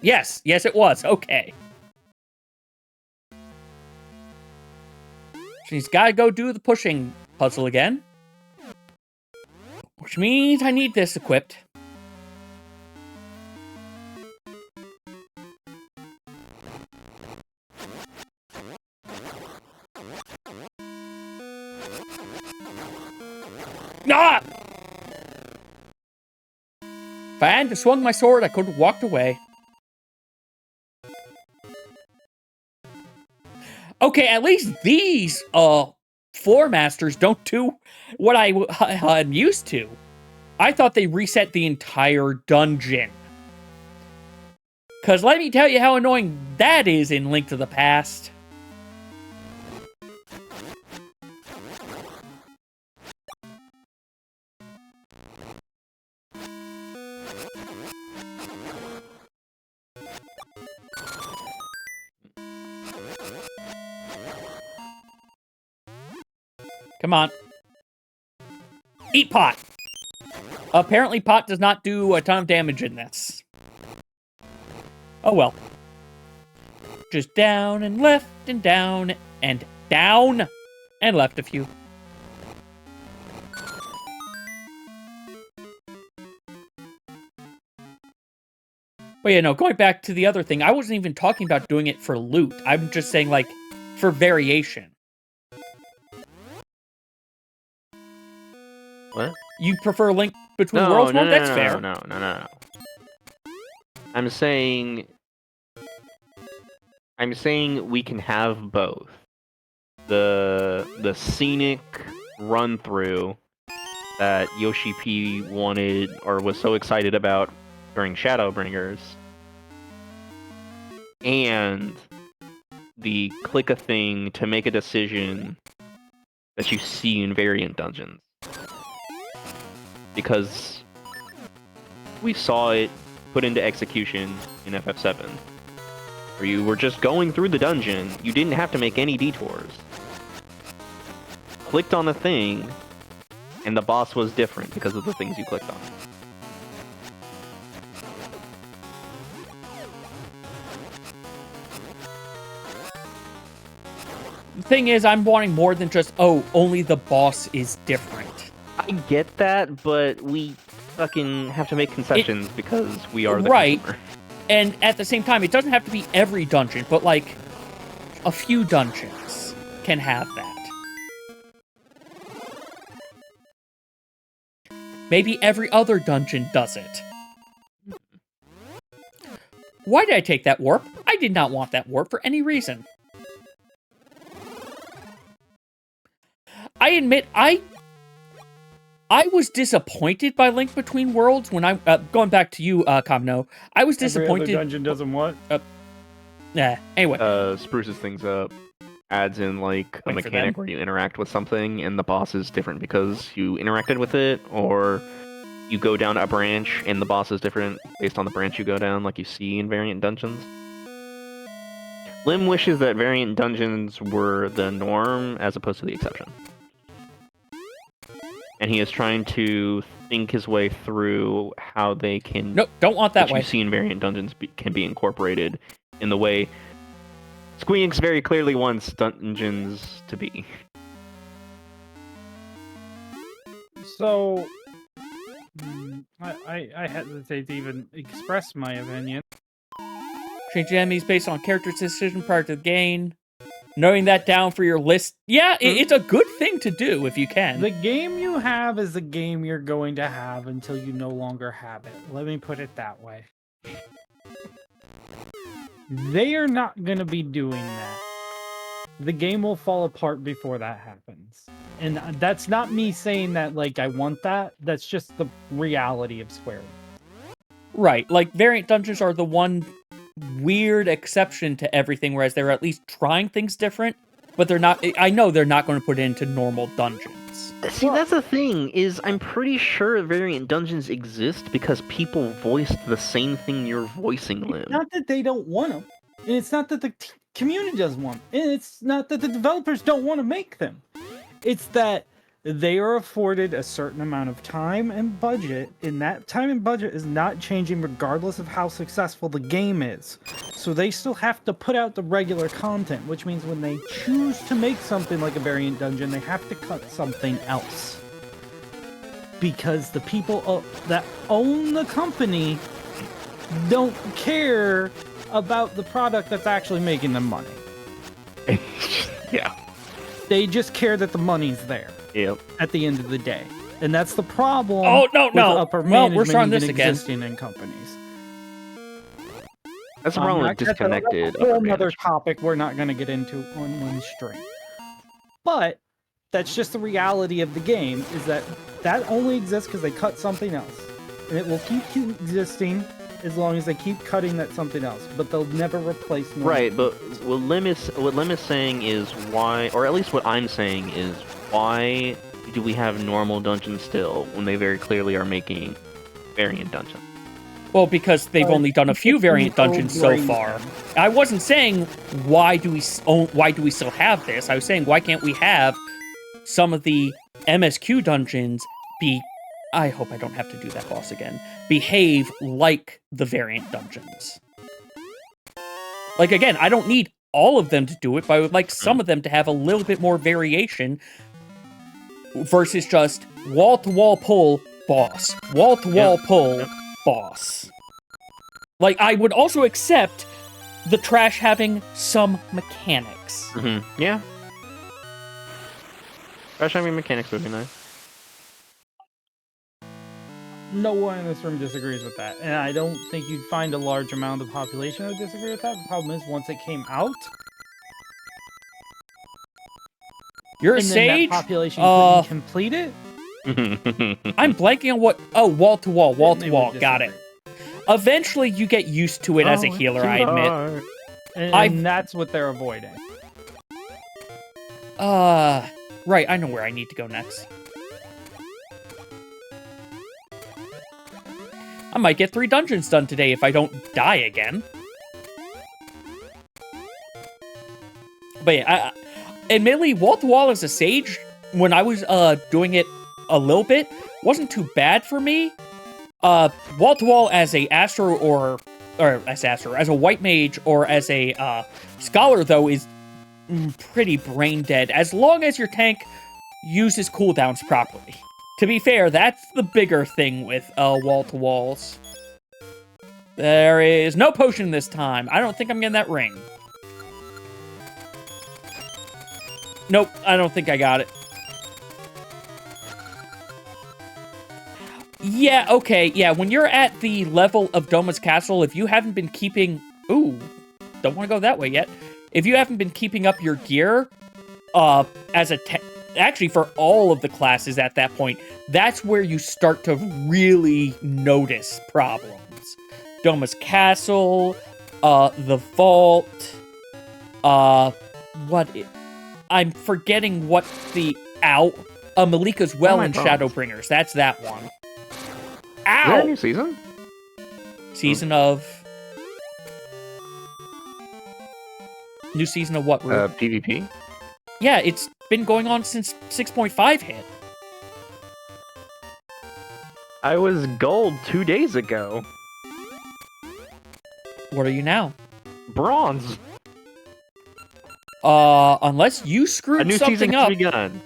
Yes, yes it was. Okay. She's gotta go do the pushing puzzle again. Which means I need this equipped. Ah! If I hadn't swung my sword, I could have walked away. Okay, at least these, floor masters don't do what I'm used to. I thought they reset the entire dungeon. Because let me tell you how annoying that is in Link to the Past. Come on. Eat pot. Apparently pot does not do a ton of damage in this. Oh well. Just down and left and down and down and left a few. But yeah, no, going back to the other thing, I wasn't even talking about doing it for loot. I'm just saying, like, for variation. What? You prefer Link Between Worlds mode? That's fair. No. I'm saying we can have both. The scenic run through that Yoshi P wanted or was so excited about during Shadowbringers, and the click a thing to make a decision that you see in variant dungeons. Because we saw it put into execution in FF7, where you were just going through the dungeon, you didn't have to make any detours. Clicked on the thing, and the boss was different because of the things you clicked on. The thing is, I'm wanting more than just, oh, only the boss is different. I get that, but we fucking have to make concessions because we are the right. consumer. And at the same time, it doesn't have to be every dungeon, but like a few dungeons can have that. Maybe every other dungeon does it. Why did I take that warp? I did not want that warp for any reason. I admit, I was disappointed by Link Between Worlds when I going back to you, Kamno. I was disappointed. Every other dungeon doesn't what? Anyway, Spruces things up, adds in like a Wait for mechanic them. where you interact with something, and the boss is different because you interacted with it, or you go down a branch and the boss is different based on the branch you go down, like you see in variant dungeons. Lim wishes that variant dungeons were the norm as opposed to the exception. And he is trying to think his way through how they can... Nope, don't want that what way. you see in variant dungeons can be incorporated in the way Squeenix very clearly wants dungeons to be. So, I hesitate to even express my opinion. Change enemies based on character decision prior to the game. Knowing that down for your list. Yeah, it's a good thing to do if you can. The game you have is the game you're going to have until you no longer have it. Let me put it that way. They are not going to be doing that. The game will fall apart before that happens. And that's not me saying that, like, I want that. That's just the reality of Square. Right, like, variant dungeons are the one weird exception to everything, whereas they're at least trying things different, but they're not... I know they're not going to put it into normal dungeons. See, that's the thing, is I'm pretty sure variant dungeons exist because people voiced the same thing you're voicing, Lim. It's not that they don't want them, and it's not that the community doesn't want them, and it's not that the developers don't want to make them. It's that they are afforded a certain amount of time and budget, and that time and budget is not changing regardless of how successful the game is. So they still have to put out the regular content, which means when they choose to make something like a variant dungeon, they have to cut something else. Because the people that own the company don't care about the product that's actually making them money. Yeah. They just care that the money's there. Yep. At the end of the day, and that's the problem. Oh no, with no. Upper Well, we're management starting this even again. existing in companies. That's the problem with disconnected. That's a whole other topic we're not going to get into on one stream. But that's just the reality of the game. Is that only exists because they cut something else, and it will keep existing as long as they keep cutting that something else. But they'll never replace. Normal. Right, but what Lim is saying is why, or at least what I'm saying is why do we have normal dungeons still when they very clearly are making variant dungeons? Well, because they've only done a few variant dungeons so far. I wasn't saying why do we still have this. I was saying why can't we have some of the MSQ dungeons I hope I don't have to do that boss again, behave like the variant dungeons. Like, again, I don't need all of them to do it, but I would like some of them to have a little bit more variation versus just wall-to-wall pull, boss. Wall-to-wall pull, boss. Like, I would also accept the trash having some mechanics. Yeah. Trash having mechanics would be nice. No one in this room disagrees with that, and I don't think you'd find a large amount of the population that would disagree with that. The problem is, once it came out, You're a and then sage? that population couldn't complete it. I'm blanking on what... Oh, wall-to-wall, They wall-to-wall, would got it. Eventually, you get used to it as a healer, I admit. And that's what they're avoiding. Right, I know where I need to go next. I might get 3 dungeons done today if I don't die again. But yeah, admittedly, wall-to-wall as a sage, when I was doing it a little bit, wasn't too bad for me. Wall-to-wall as a Astro as a White Mage or as a Scholar, though, is pretty brain dead, as long as your tank uses cooldowns properly. To be fair, that's the bigger thing with wall-to-walls. There is no potion this time. I don't think I'm getting that ring. Nope, I don't think I got it. Yeah, okay, yeah, when you're at the level of Doma's Castle, if you haven't been keeping... Ooh, don't want to go that way yet. If you haven't been keeping up your gear, as a... Actually, for all of the classes at that point, that's where you start to really notice problems. Doma's Castle, the Vault, I'm forgetting what the... Malika's Well and Shadowbringers, that's that one. Ow! Is there a new season? Season of... New season of what? PvP? Yeah, it's been going on since 6.5 hit. I was gold 2 days ago. What are you now? Bronze. Unless you A screwed new season something has up, begun.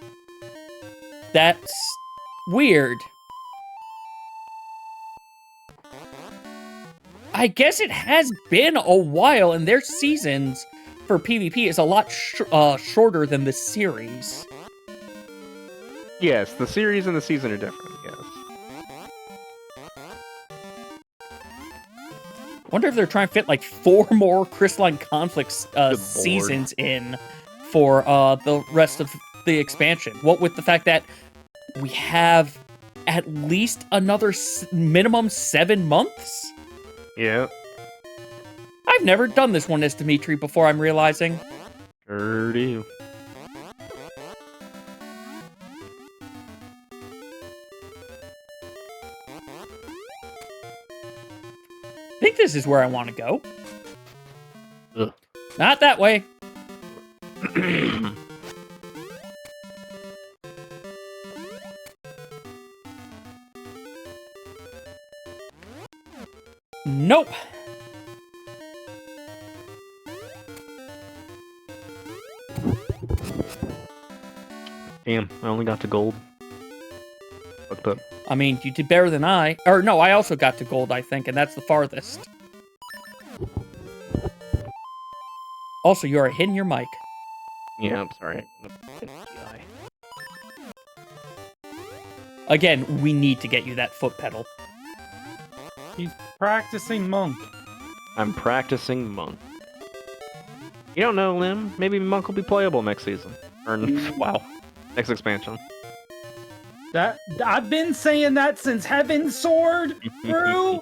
that's weird. I guess it has been a while, and their seasons for PvP is a lot shorter than the series. Yes, the series and the season are different, yes. Wonder if they're trying to fit like 4 more Crystalline Conflicts seasons in for the rest of the expansion. What with the fact that we have at least another minimum 7 months? Yeah. I've never done this one as Dimitri before, I'm realizing. Sure do. I think this is where I want to go. Ugh. Not that way. Nope. Damn, I only got to gold. Fucked up. I mean, you did better than I. Or no, I also got to gold, I think, and that's the farthest. Also, you are hitting your mic. Yeah, I'm sorry. Again, we need to get you that foot pedal. He's practicing monk. I'm practicing monk. You don't know, Lim. Maybe monk will be playable next season. Or, wow, next expansion. That I've been saying that since Heaven's Sword, Brew.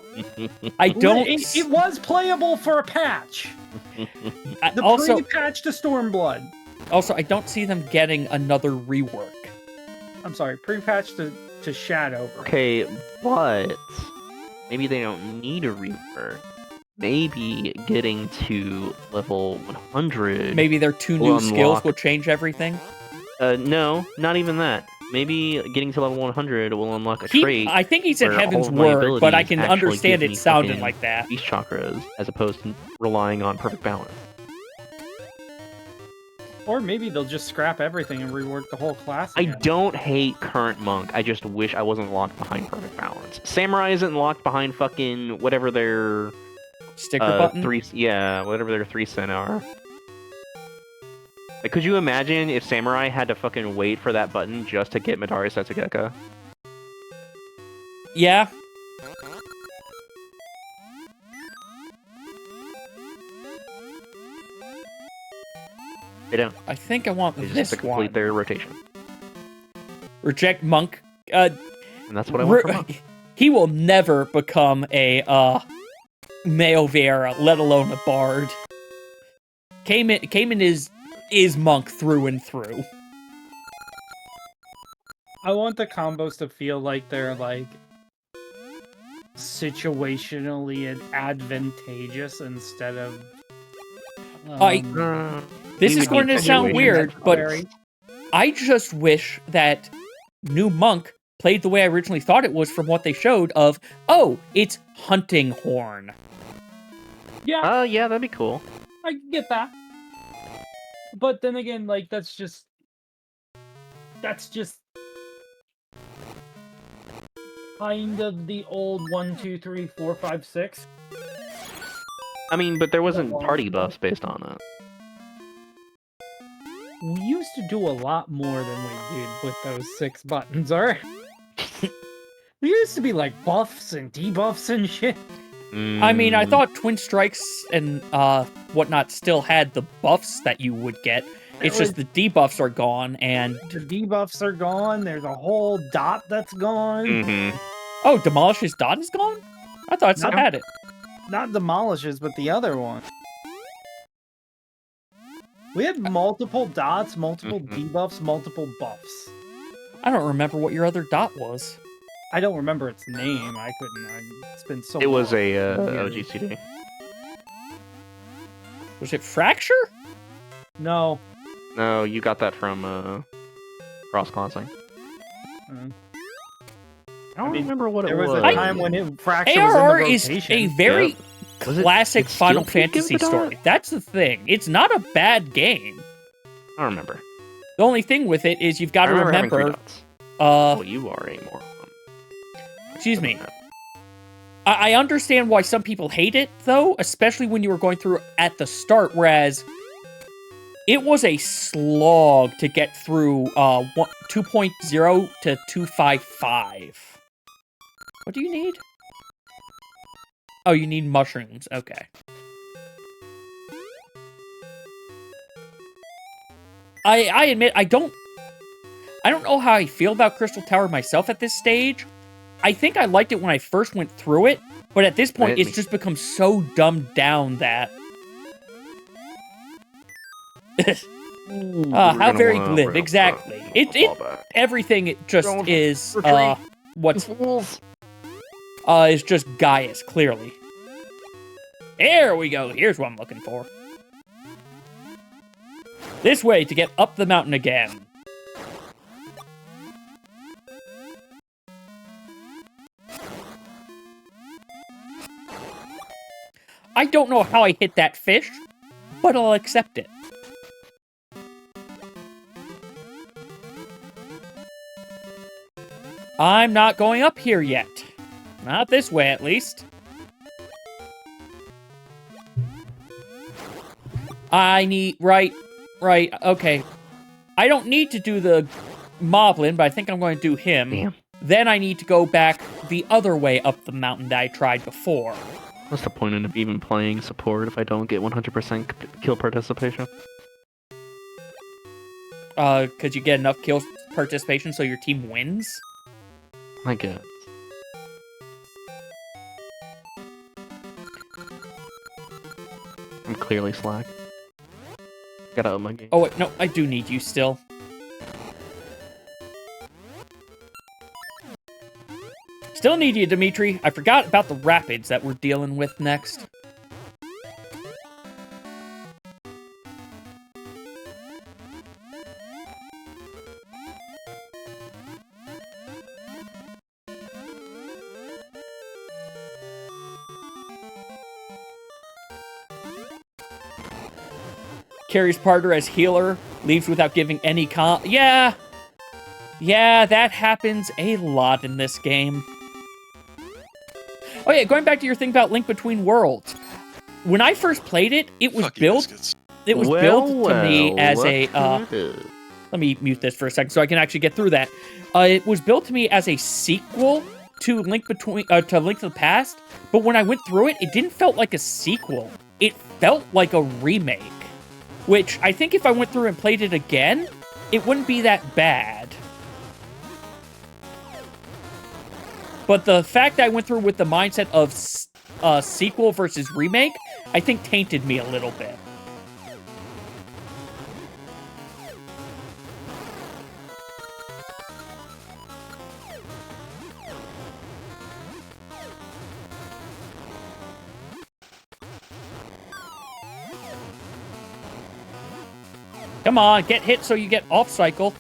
I don't... It was playable for a patch. The also, pre-patch to Stormblood. Also, I don't see them getting another rework. I'm sorry, pre-patch to Shadow. Okay, but maybe they don't need a rework. Maybe getting to level 100. Maybe their 2 new skills will change everything. No, not even that. Maybe getting to level 100 will unlock a trait. I think he said where all Heaven's of my Word, but I abilities can actually understand give it me sounded fucking like that. beast chakras, as opposed to relying on perfect balance. Or maybe they'll just scrap everything and rework the whole class I again. don't hate current monk. I just wish I wasn't locked behind perfect balance. Samurai isn't locked behind fucking whatever their Sticker button? whatever their 3 cent are. Like, could you imagine if Samurai had to fucking wait for that button just to get Midari Setsugeka? Yeah. They don't. I think I want They just this have to complete one. their rotation. Reject Monk. And that's what I want from Monk. He will never become a Meo Vera, let alone a bard. Cayman is Monk through and through. I want the combos to feel like they're like situationally advantageous instead of. This We is would going need to sound situations weird, for but this. I just wish that new Monk played the way I originally thought it was from what they showed of, oh, it's Hunting Horn. Yeah, Yeah, that'd be cool. I get that. But then again, like that's just kind of the old 1, 2, 3, 4, 5, 6. I mean, but there wasn't long party ago. buffs based on it. We used to do a lot more than we did with those 6 buttons, alright? There used to be like buffs and debuffs and shit. I mean, I thought Twin Strikes and whatnot still had the buffs that you would get. It's just the debuffs are gone, and The debuffs are gone. There's a whole dot that's gone. Mm-hmm. oh, Demolish's dot is gone? I thought it still Not- had it. Not demolishes, but the other one. We had multiple dots, multiple debuffs, multiple buffs. I don't remember what your other dot was. I don't remember its name. I couldn't. It's been so. It was long. a Yeah. OGCD. Was it Fracture? No. No, you got that from cross classing. Mm. I don't mean, remember what it There was was. a time when Fracture ARR was is in the a rotation. very Was it- classic did Steel Final Peak give Fantasy the dot? story. That's the thing. It's not a bad game. I don't remember. The only thing with it is you've got to I remember having remember. 3 dots. Oh, you are a moron. Excuse me. I understand why some people hate it, though, especially when you were going through at the start, whereas it was a slog to get through 2.0 to 255. What do you need? Oh, you need mushrooms. Okay. I admit, I don't know how I feel about Crystal Tower myself at this stage. I think I liked it when I first went through it, but at this point, it's just become so dumbed down that... how very glib, exactly. Everything just is, is just Gaius, clearly. There we go, here's what I'm looking for. This way to get up the mountain again. I don't know how I hit that fish, but I'll accept it. I'm not going up here yet. Not this way, at least. I need... Right, okay. I don't need to do the Moblin, but I think I'm going to do him. Damn. Then I need to go back the other way up the mountain that I tried before. What's the point of even playing support if I don't get 100% kill participation? Because you get enough kill participation so your team wins? I guess. I'm clearly slack. Got out of my game. Oh, wait, no, I do need you still. Still need you, Dimitri. I forgot about the rapids that we're dealing with next. Carries partner as healer, leaves without giving any Yeah, that happens a lot in this game. Oh yeah, going back to your thing about Link Between Worlds. When I first played it, it was built to me as a let me mute this for a second so I can actually get through that. It was built to me as a sequel to Link to the Past, but when I went through it, it didn't felt like a sequel. It felt like a remake, which I think if I went through and played it again, it wouldn't be that bad. But the fact that I went through with the mindset of sequel versus remake, I think tainted me a little bit. Come on, get hit so you get off cycle.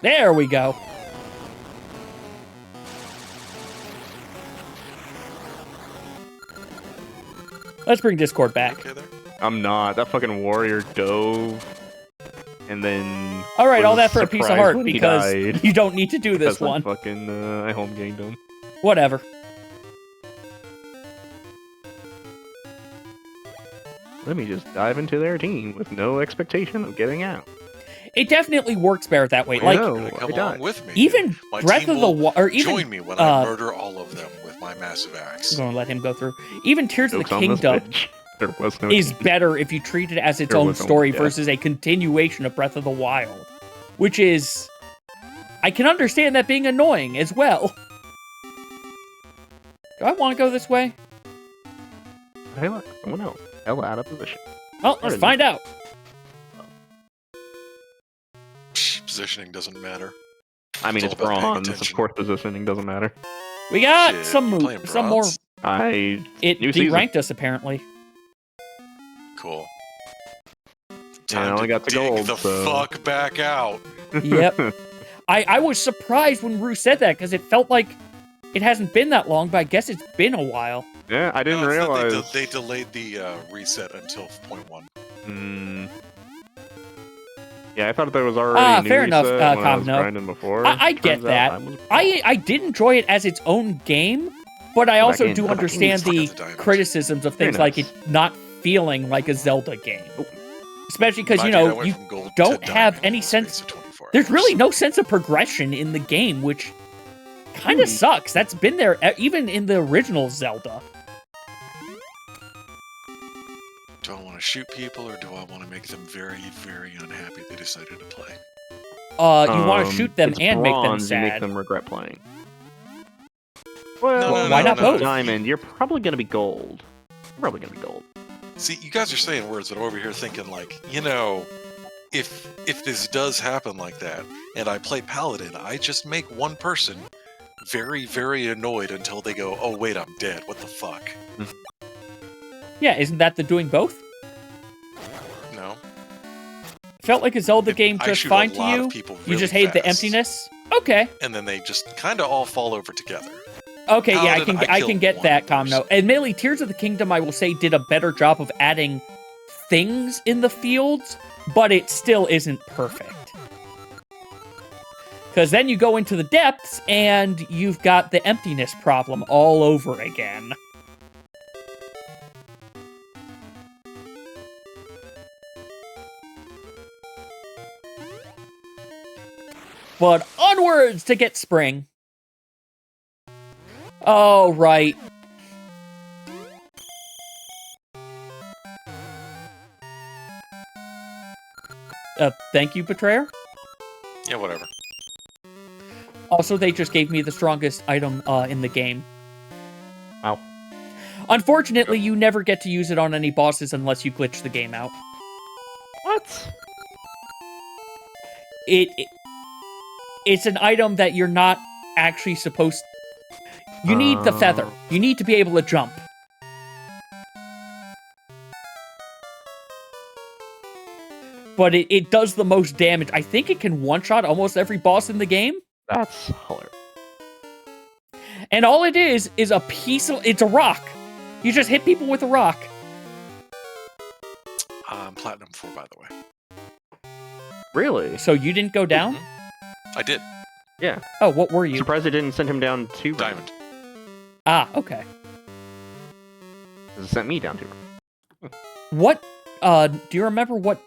There we go. Let's bring Discord back. Okay there? I'm not. That fucking warrior dove. And then... All right, all that for a piece of heart, when he because died. you don't need to do this Because one. I home gamed him. Whatever. Let me just dive into their team with no expectation of getting out. It definitely works better that way. I Like, know. You're gonna come I died. along with me. even My Breath team of the will Wild, or even join me when I murder all of them with my massive axe. I'm gonna let him go through. Even Tears of Jokes the on this Kingdom bitch. There was no is team. better if you treat it as its There own was story only- yeah. versus a continuation of Breath of the Wild, which is, I can understand that being annoying as well. Do I want to go this way? Hey, look, someone else. Hell out of position. Well, let's find out. Positioning doesn't matter. I mean, It's it's all about paying bronze. Of attention. course, positioning doesn't matter. We got Shit, some you playing some more. bronze? It New season. deranked us apparently. Cool. I only got to dig gold, the so- fuck back out. Yep. I was surprised when Rue said that because it felt like it hasn't been that long, but I guess it's been a while. Yeah, I didn't No, it's that realize. they delayed the reset until 0.1. Hmm. Yeah, I thought there was already a new fair enough, reset when I was Kamino. grinding before. I get Turns out that. I was- I did enjoy it as its own game, but I also in, do go back in. understand Fuck the out the diamonds. criticisms of things Very like nice. it not feeling like a Zelda game. Especially because, My you dude, I know, went you from gold to don't have diamond any in the sense. space of 24 There's hours. really no sense of progression in the game, which kind of sucks. That's been there even in the original Zelda. Do I want to shoot people or do I want to make them very, very unhappy they decided to play? You want to shoot them it's and make them bronze, you make sad. them regret playing. Well, No, why not both? Diamond, you're probably going to be gold. You're probably going to be gold. See, you guys are saying words, but I'm over here thinking like, you know, if this does happen like that, and I play Paladin, I just make one person very, very annoyed until they go, oh wait, I'm dead. What the fuck? Yeah, isn't that the doing both? No. Felt like a Zelda game I just shoot fine a to lot you? of people You just really hate the fast, emptiness? Okay. and then they just kind of all fall over together. Okay, How yeah, did I I kill can get one that, person? Comno. Admittedly, Tears of the Kingdom, I will say, did a better job of adding things in the fields, but it still isn't perfect. Because then you go into the depths, and you've got the emptiness problem all over again. But onwards to get spring. Oh, right. Thank you, Betrayer. Yeah, whatever. Also, they just gave me the strongest item in the game. Wow. Unfortunately, you never get to use it on any bosses unless you glitch the game out. What? It's an item that you're not actually supposed. You need the feather. You need to be able to jump. But it does the most damage. I think it can one-shot almost every boss in the game. That's hilarious. And all it is a piece of... It's a rock. You just hit people with a rock. I'm Platinum 4, by the way. Really? So you didn't go down? I did. Yeah. Oh, what were you? Surprised they didn't send him down 2 Diamond. Ah, okay. It sent me down 2. What, do you remember what,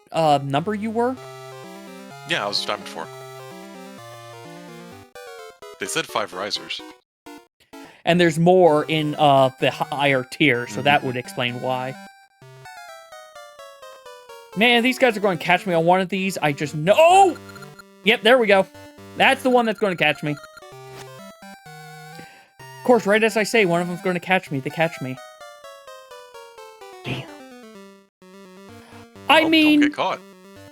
number you were? Yeah, I was Diamond 4. They said 5 risers. And there's more in, the higher tier, so that would explain why. Man, these guys are going to catch me on one of these. I just know... Oh! Yep, there we go. That's the one that's going to catch me. Of course, right as I say, one of them's going to catch me. They catch me. Damn. I Well, mean, don't get caught.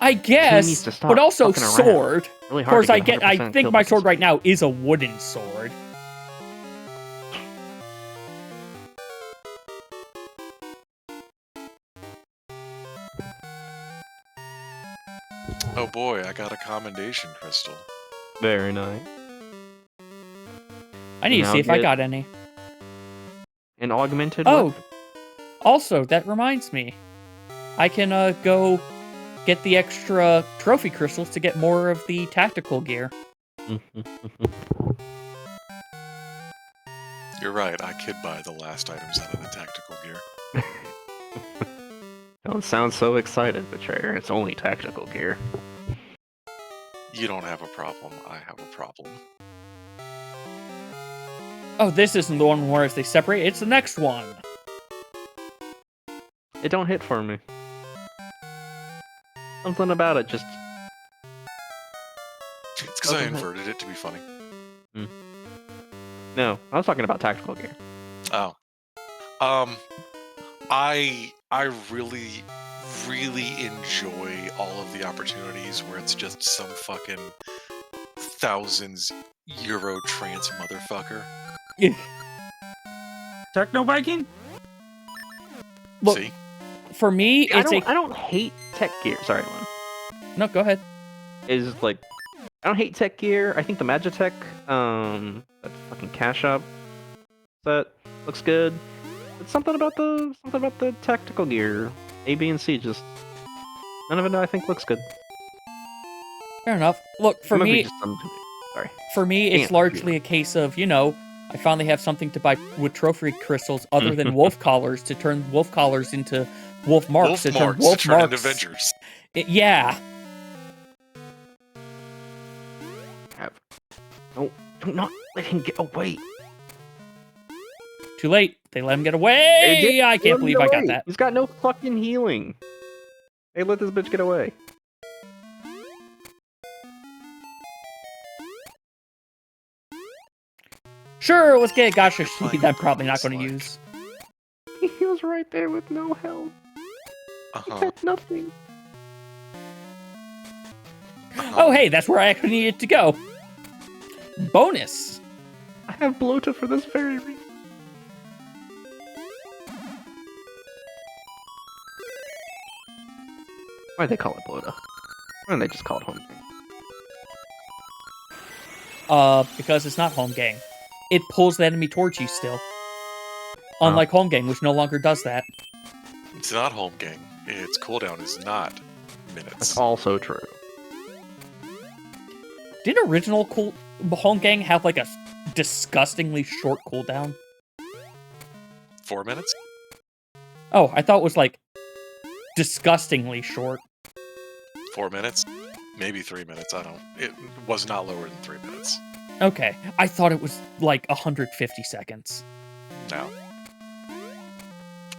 I guess, to stop but also fucking around. sword. Really Of hard course, to I get get. I 100% think kill my with sword this. right now is a wooden sword. Oh boy, I got a commendation crystal. Very nice. I need to Now see if I get- got any. And augmented. Oh, weapon. also that reminds me, I can go get the extra trophy crystals to get more of the tactical gear. You're right, I could buy the last items out of the tactical gear. Don't sound so excited, Betrayer. It's only tactical gear. You don't have a problem, I have a problem. Oh, this isn't the one where they separate. It's the next one. It don't hit for me. Something about it just... It's because I Doesn't it? inverted it to be funny. No, I was talking about tactical gear. Oh. I really, really enjoy all of the opportunities where it's just some fucking thousands Euro trance motherfucker. Techno Viking? Look, See? for me, I it's don't hate tech gear. Sorry, Lynn. No, go ahead. Is like... I don't hate tech gear. I think the Magitech, that fucking cash up set looks good. But something about the tactical gear, A, B, and C, just none of it I think looks good. Fair enough. Look, for It must be me, just some- sorry. for me, it's Damn. largely a case of, you know, I finally have something to buy with trophy crystals other than wolf collars to turn wolf collars into wolf marks Wolf to turn marks wolf to turn into marks. Avengers. Yeah. Do not let him get away. Too late. They let him get away. I can't believe I got that. He's got no fucking healing. Hey, let this bitch get away. Sure, let's get Gasha Like, Sheet. I'm probably not it's going to like- use. He was right there with no health. He Uh-huh. had nothing. Oh, hey, that's where I actually needed to go. Bonus. I have Blota for this very reason. Why'd they call it Blota? Why don't they just call it Home Gang? Because it's not home gang. It pulls the enemy towards you still. Unlike home gang, which no longer does that. It's not home gang. Its cooldown is not minutes. That's also true. Didn't original home gang have like a disgustingly short cooldown? 4 minutes? Oh, I thought it was like disgustingly short. 4 minutes? Maybe 3 minutes, I don't... It was not lower than 3 minutes. Okay, I thought it was like 150 seconds. No.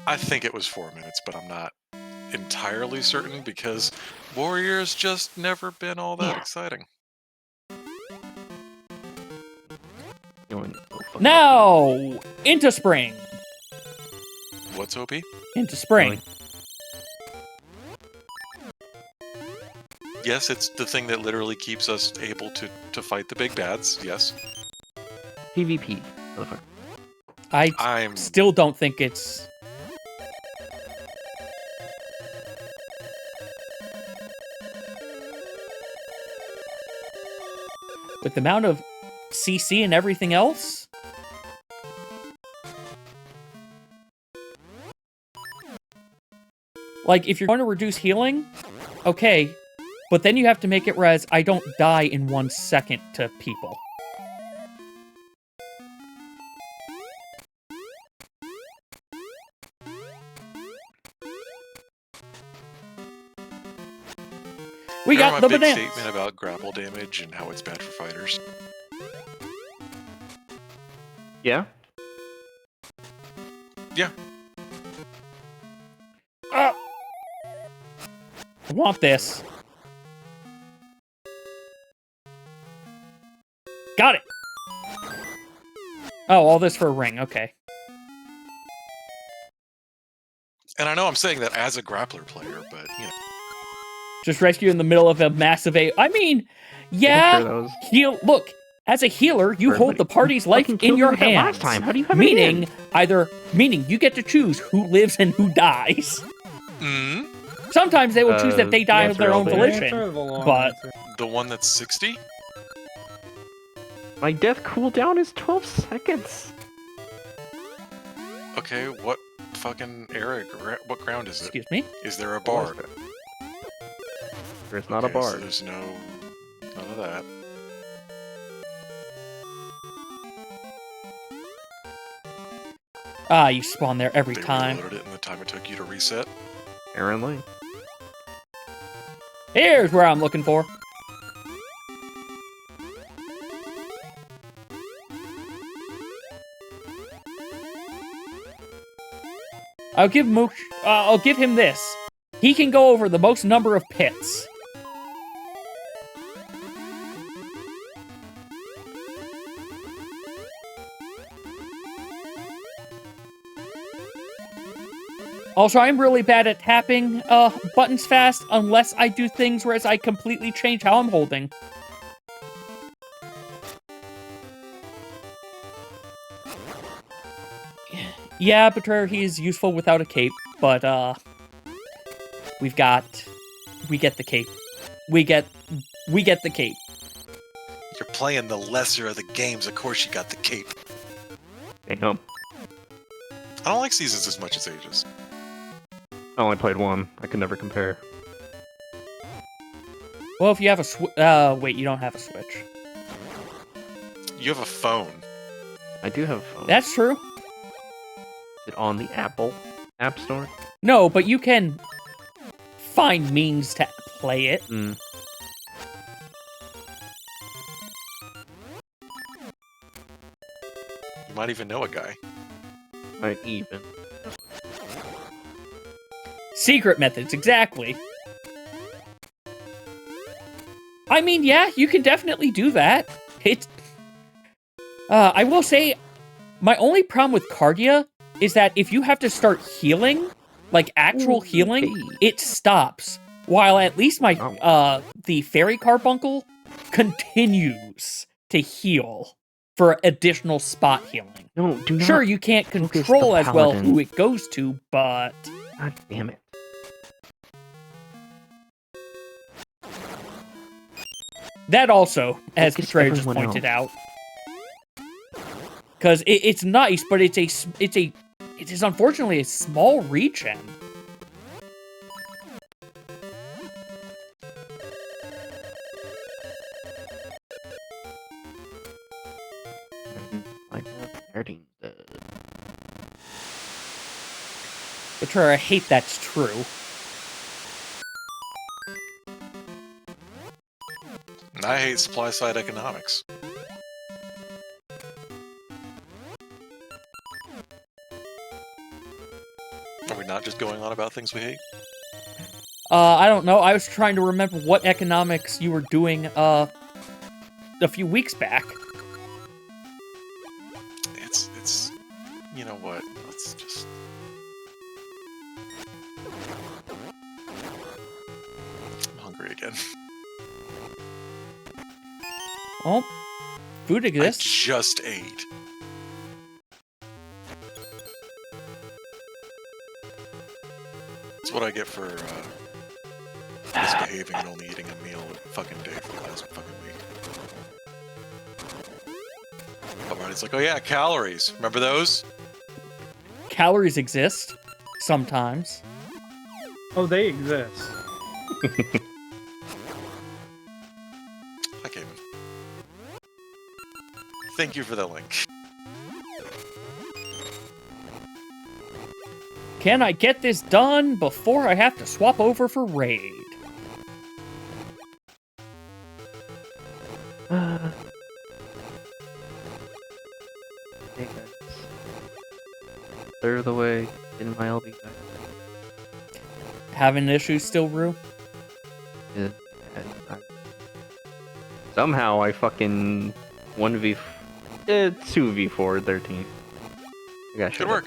I think it was 4 minutes, but I'm not entirely certain because Warrior's just never been all that Yeah. exciting. Feeling so fucking Now, into spring. What's OP? Into spring. Really? Yes, it's the thing that literally keeps us able to fight the big bads, yes. PvP. Motherfucker. I'm... Still don't think it's... With the amount of CC and everything else? Like, if you're going to reduce healing, okay, but then you have to make it whereas I don't die in 1 second to people. We got the big bananas. statement about grapple damage and how it's bad for fighters. Yeah? Yeah. I want this. Got it. Oh, all this for a ring. Okay. And I know I'm saying that as a grappler player, but, you know. Just rescue in the middle of a massive I mean, yeah. Sure that was... Heal. Look, as a healer, you hold the party's life in your hands. Last time. How do you have meaning, it in? meaning you get to choose who lives and who dies. Mm? Sometimes they will choose that they die of their own answer volition. But The one that's 60? My death cooldown is 12 seconds. Okay, what fucking what ground is it? excuse me. Is there a bard? There's not a Okay, so bard. there's none of that. Ah, you spawn there every They time. reloaded it in the time it took you to reset. Apparently. Here's where I'm looking for. I'll give him this. He can go over the most number of pits. Also, I'm really bad at tapping buttons fast unless I do things whereas I completely change how I'm holding. Yeah, Betrayer, he is useful without a cape, but we get the cape. We get the cape. You're playing the lesser of the games, of course you got the cape. Damn. I don't like Seasons as much as Ages. I only played one. I could never compare. Well, if you have wait, you don't have a Switch. You have a phone. I do have a phone. That's true. Is it on the Apple App Store? No, but you can find means to play it. Mm. You might even know a guy. Might even. Secret methods, exactly. I mean, yeah, you can definitely do that. I will say, my only problem with Cardia is that if you have to start healing, like actual healing, it stops. While at least the Fairy Carbuncle continues to heal for additional spot healing. No, do not. Sure, you can't control as well who it goes to, but... God damn it. That also, as Focus Betrayer just everyone pointed else. out. Because it's nice, but it is unfortunately a small regen. Like hurting. Betrayer, I hate that's true. And I hate supply side economics. Are we not just going on about things we hate? I don't know. I was trying to remember what economics you were doing a few weeks back. It's you know what? Let's just I'm hungry again. Oh, food I exists. just ate. That's what I get for misbehaving and only eating a meal a fucking day for the last fucking week. Everybody's like, oh yeah, calories. Remember those? Calories exist sometimes. Oh, they exist. Hi, Cayman. Thank you for the link. Can I get this done before I have to swap over for Raid? Hey guys. Clear the way in my LB guys. Having issues still, Rue? Yeah, somehow I fucking 2v4 13. I got Good work.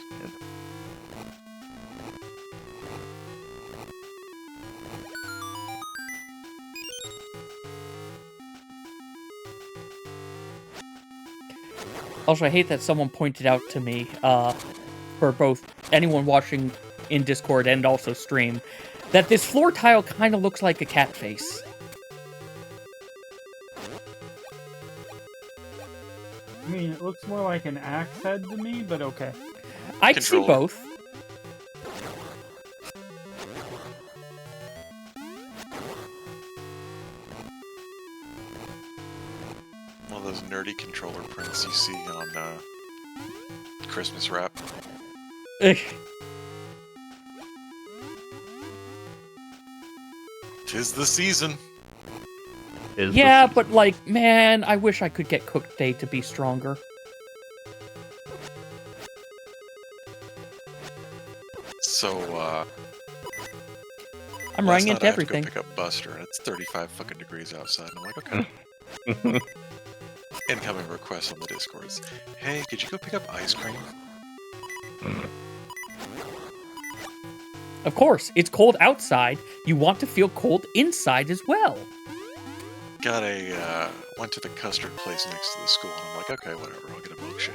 Also, I hate that someone pointed out to me, for both anyone watching in Discord and also stream, that this floor tile kind of looks like a cat face. I mean, it looks more like an axe head to me, but okay. I'd see Controller. both. One of those nerdy controller prints you see on Christmas wrap. Ugh. Tis the season. Yeah, but like, man, I wish I could get Cooked Day to be stronger. So, I'm last running night into I had everything. to go pick up Buster, and it's 35 fucking degrees outside. And I'm like, okay. Incoming request on the Discords. Hey, could you go pick up ice cream? Of course, it's cold outside. You want to feel cold inside as well. Went to the custard place next to the school, and I'm like, okay, whatever, I'll get a milkshake.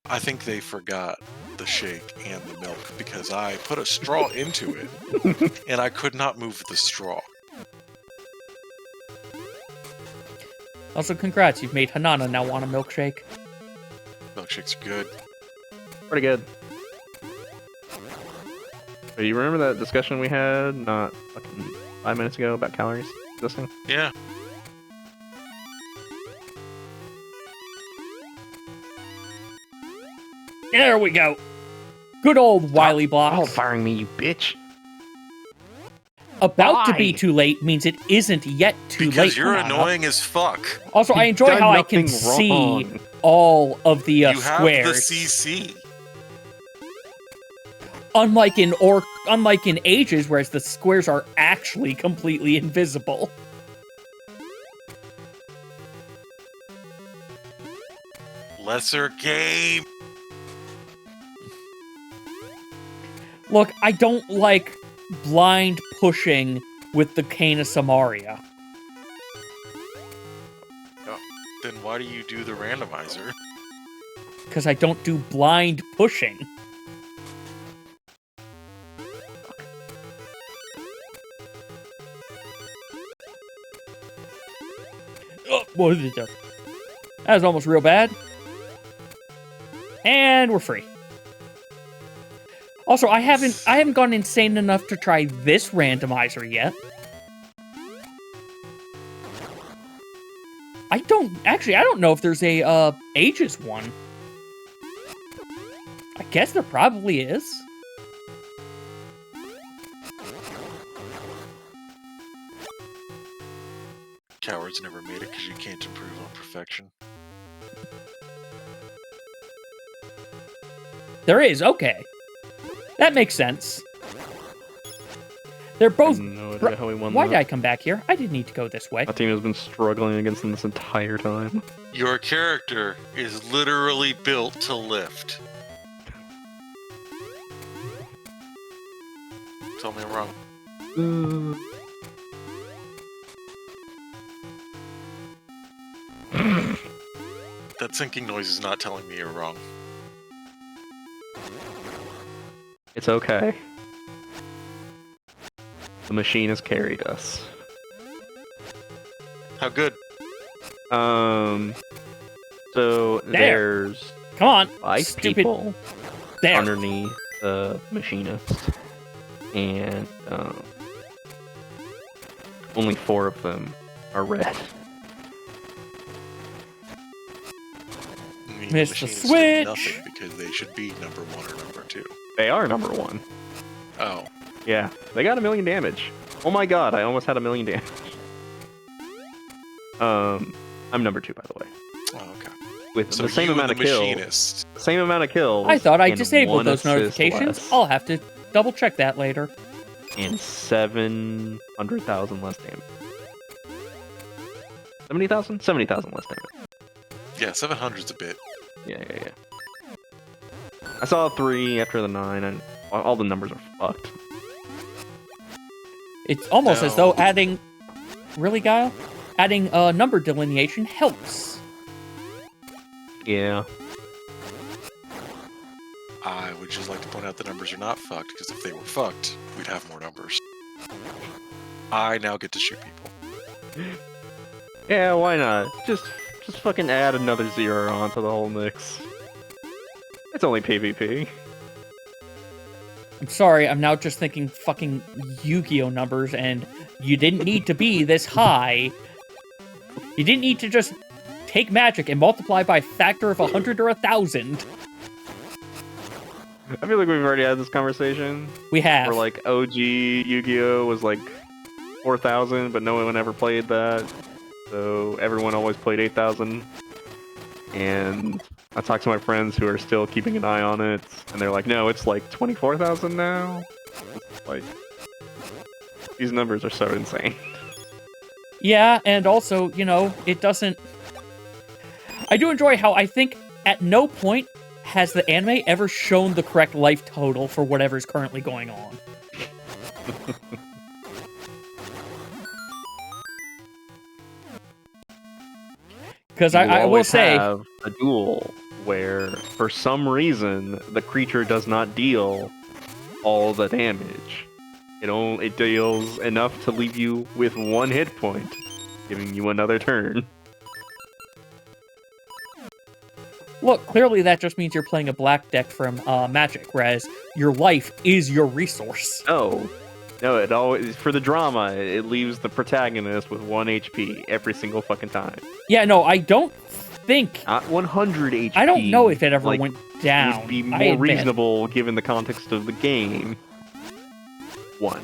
I think they forgot the shake and the milk because I put a straw into it, and I could not move the straw. Also, congrats, you've made Hanana now want a milkshake. Milkshakes are good. Pretty good. But you remember that discussion we had not fucking 5 minutes ago about calories existing? Yeah. There we go. Good old Wily Blocks. Oh, firing me, you bitch! About to be Why? too late means it isn't yet too late. Because you're Hanana. annoying as fuck. Also, I You've enjoy done how I can nothing see wrong. all of the You have the squares. CC. Unlike in Ages, whereas the squares are actually completely invisible. Lesser game. Look, I don't like blind pushing with the Kana Samaria. Then why do you do the randomizer? Because I don't do blind pushing. Oh, what did it do? That was almost real bad. And we're free. Also, I haven't gone insane enough to try this randomizer yet. I don't know if there's a Ages one. I guess there probably is. Cowards never made it because you can't improve on perfection. There is, okay. That makes sense. They're both... No idea how we won Why that. did I come back here? I didn't need to go this way. My team has been struggling against them this entire time. Your character is literally built to lift. Tell me I'm wrong. That sinking noise is not telling me you're wrong. It's okay. The machine has carried us. How good? So there's Come on, 5 stupid. people There. underneath the machinist, and only 4 of them are red. I mean, Missed the machinists do switch. Nothing because they should be number 1 or number 2. They are number 1. Oh, Yeah, they got 1,000,000 damage. Oh my god, I almost had 1,000,000 damage. I'm number 2, by the way, oh okay. with So the same you amount of and the kills. machinist. Same amount of kills. I thought I and disabled 1 those assist notifications. less, I'll have to double check that later. and 700,000 less damage. 70,000? 70,000 less damage. Yeah, 700's a bit. Yeah. I saw 3 after the 9, and all the numbers are fucked. It's almost as No. though adding, really, Guile? Adding number delineation helps. Yeah. I would just like to point out the numbers are not fucked, because if they were fucked, we'd have more numbers. I now get to shoot people. Yeah, why not? Just fucking add another 0 onto the whole mix. It's only PvP. I'm sorry, I'm now just thinking fucking Yu-Gi-Oh numbers, and you didn't need to be this high. You didn't need to just take magic and multiply by a factor of 100 or 1,000. I feel like we've already had this conversation. We have. Where like OG Yu-Gi-Oh was like 4,000, but no one ever played that. So everyone always played 8,000. And I talked to my friends who are still keeping an eye on it, and they're like, no, it's like 24,000 now. Like, these numbers are so insane. Yeah, and also, you know, it doesn't... I do enjoy how I think at no point has the anime ever shown the correct life total for whatever's currently going on. Because I will say... have a duel where, for some reason, the creature does not deal all the damage. It deals enough to leave you with 1 hit point, giving you another turn. Look, clearly that just means you're playing a black deck from Magic, whereas your life is your resource. No, it always, for the drama, it leaves the protagonist with 1 HP every single fucking time. Yeah, no, I don't think... Not 100 HP. I don't know if it ever like, went down. Would be I more admit. reasonable given the context of the game. 1.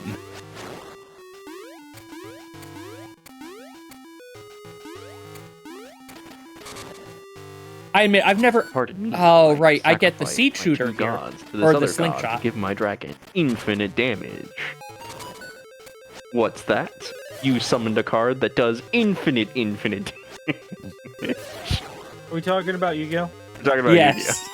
I admit, I've never... Pardon me. Oh, I right, I get the sacrifice seed my shooter 2 here. gods to this Or the other god slingshot. to give my dragon infinite damage. What's that? You summoned a card that does infinite damage. Are we talking about Yu-Gi-Oh? We're talking about Yes.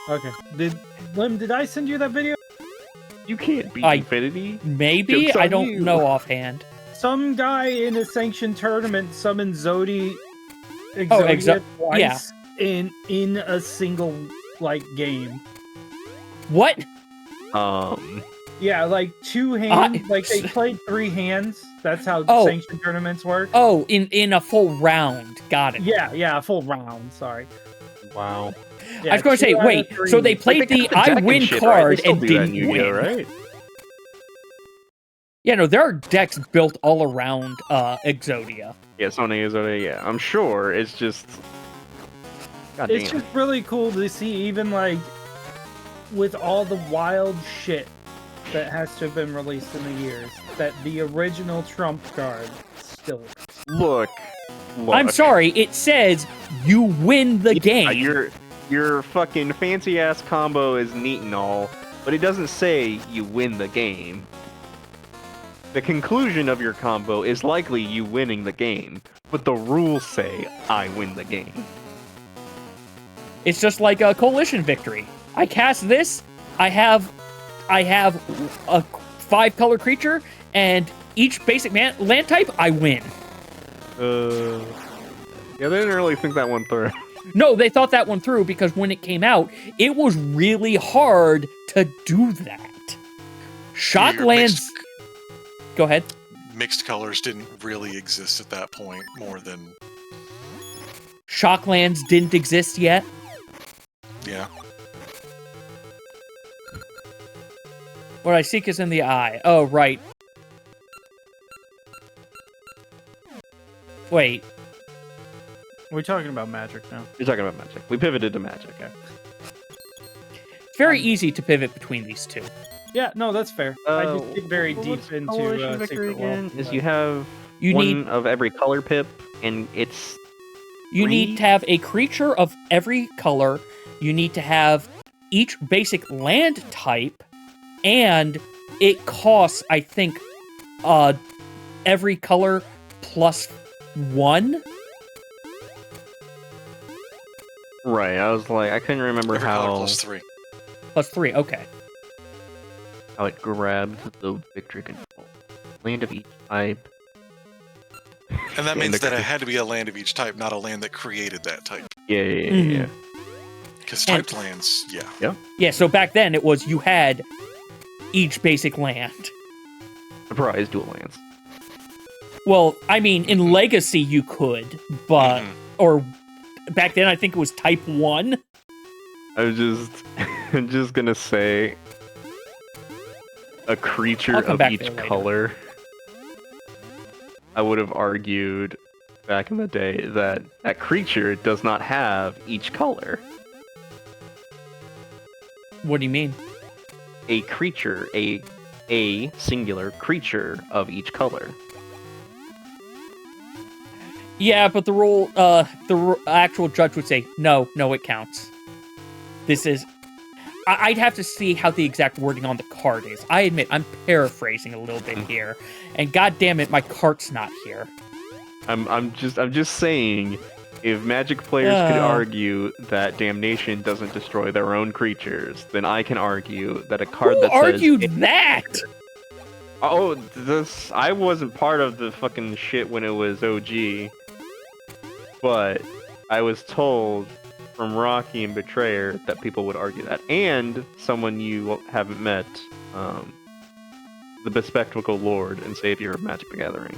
Okay. Did I send you that video? Yu-Gi-Oh. You can't beat I- infinity. Maybe? Joke's I on don't you. know offhand. Some guy in a sanctioned tournament summoned Exodia yeah. twice in a single game. What? Yeah, like 2 hands. Like they played 3 hands. That's how Oh. sanctioned tournaments work. Oh, in a full round. Got it. Yeah, a full round. Sorry. Wow. Yeah, I was going to say, 2 out of wait, 3. so they played the I win card and didn't win. Right? Yeah, no, there are decks built all around Exodia. Yeah, Sony is yeah. I'm sure. It's just. God It's damn. just really cool to see, even like with all the wild shit that has to have been released in the years, that the original Trump card still exists. Look. I'm sorry, it says you win the game. Your fucking fancy ass combo is neat and all, but it doesn't say you win the game. The conclusion of your combo is likely you winning the game, but the rules say I win the game. It's just like a coalition victory. I cast this, I have a 5-color creature, and each basic land type, I win. Yeah, they didn't really think that one through. No, they thought that one through because when it came out, it was really hard to do that. Shock Your lands... mixed- Go ahead. mixed colors didn't really exist at that point more than, Shocklands didn't exist yet. yeah. What I seek is in the eye. Oh, right. Wait. We're talking about magic now. You're talking about magic. We pivoted to magic. Okay. It's very easy to pivot between these two. Yeah, no, that's fair. I just get very Well, deep what's into Coloration Victory Secret World. again? Is but- you have You one need of every color pip, and it's you three? need to have a creature of every color. You need to have each basic land type, and it costs, I think, every color plus 1. right. I was like, I couldn't remember Every color how plus 3. Plus 3, okay. how it grabbed the victory control. Land of each type. And that And means the that it cre- had to be a land of each type, not a land that created that type. Yeah. Because And- typed lands, yeah. Yeah, so back then it was you had each basic land. Surprise, dual lands. Well, I mean, in Legacy you could, but... Mhm. Or back then I think it was type 1. I'm just gonna say a creature I'll come of back each there later. color. I would have argued back in the day that that creature does not have each color. What do you mean? A creature, a singular creature of each color. Yeah, but the rule, actual judge would say, no, it counts. This is... I'd have to see how the exact wording on the card is. I admit, I'm paraphrasing a little bit here. And god damn it, my cart's not here. I'm just saying, if Magic players could argue that Damnation doesn't destroy their own creatures, then I can argue that a card Who that argued says that? Oh, I wasn't part of the fucking shit when it was OG, but I was told from Rocky and Betrayer that people would argue that, and someone you haven't met, the bespectacled Lord and Savior of Magic the Gathering.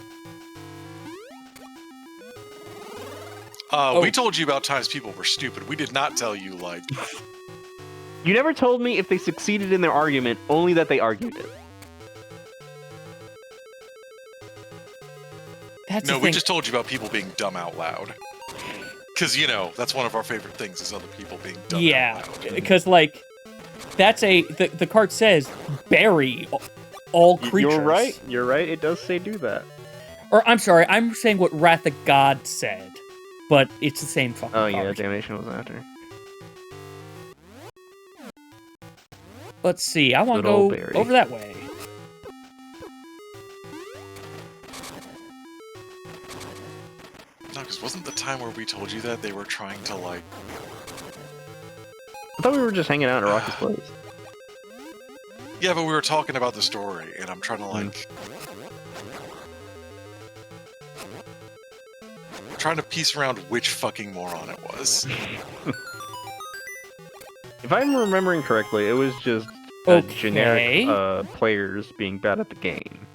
We told you about times people were stupid. We did not tell you, like... You never told me if they succeeded in their argument, only that they argued it. That's No, the we thing. just told you about people being dumb out loud. Because, you know, that's one of our favorite things, is other people being dumb Yeah, out loud. because, like, that's the card says, bury all creatures. You're right, it does say do that. Or, I'm sorry, I'm saying what Wrath of God said. But it's the same fucking Oh yeah, card. Damnation was after. Let's see, I want to Good old go Barry. over that way. No, because wasn't the time where we told you that they were trying to, like... I thought we were just hanging out at Rocky's place. Yeah, but we were talking about the story, and I'm trying to, like... trying to piece around which fucking moron it was. If I'm remembering correctly, it was just Okay. generic players being bad at the game.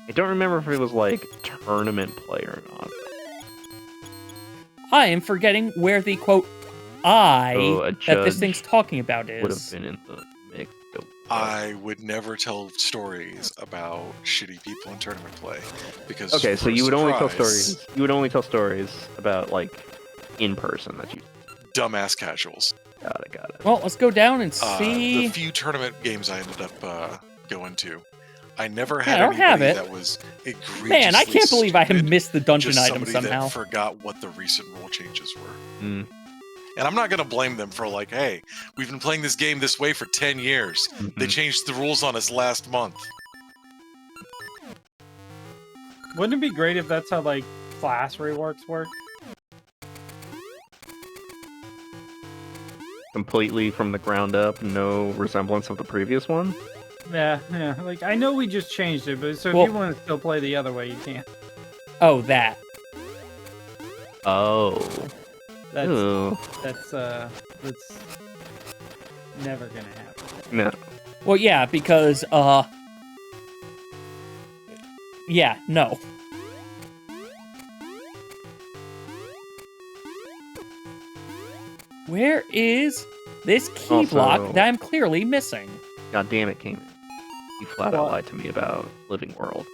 I don't remember if it was like tournament play or not. I am forgetting where the quote "I" So a that this judge thing's talking about Would have is. been in the mix. I would never tell stories about shitty people in tournament play, because... Okay, so for you would only tell surprise, stories. You would only tell stories about like in person that you Dumbass casuals. got it. Well, let's go down and The see. few tournament games I ended up going to, I never Yeah, had I don't have anybody it. that was egregiously Man, I can't believe I have stupid, missed the dungeon just item somebody somehow. that forgot what the recent rule changes were. Mm. And I'm not going to blame them for, like, hey, we've been playing this game this way for 10 years. They Mhm. changed the rules on us last month. Wouldn't it be great if that's how, like, class reworks work? Completely from the ground up, no resemblance of the previous one. Yeah. Like, I know we just changed it, but so Well- if you want to still play the other way, you can. Oh, that. Oh. That's Ooh. that's never gonna happen. No. Well, yeah, because Yeah, no. Where is this key block Also- that I'm clearly missing? God damn it, King. You flat out lied to me about Living World.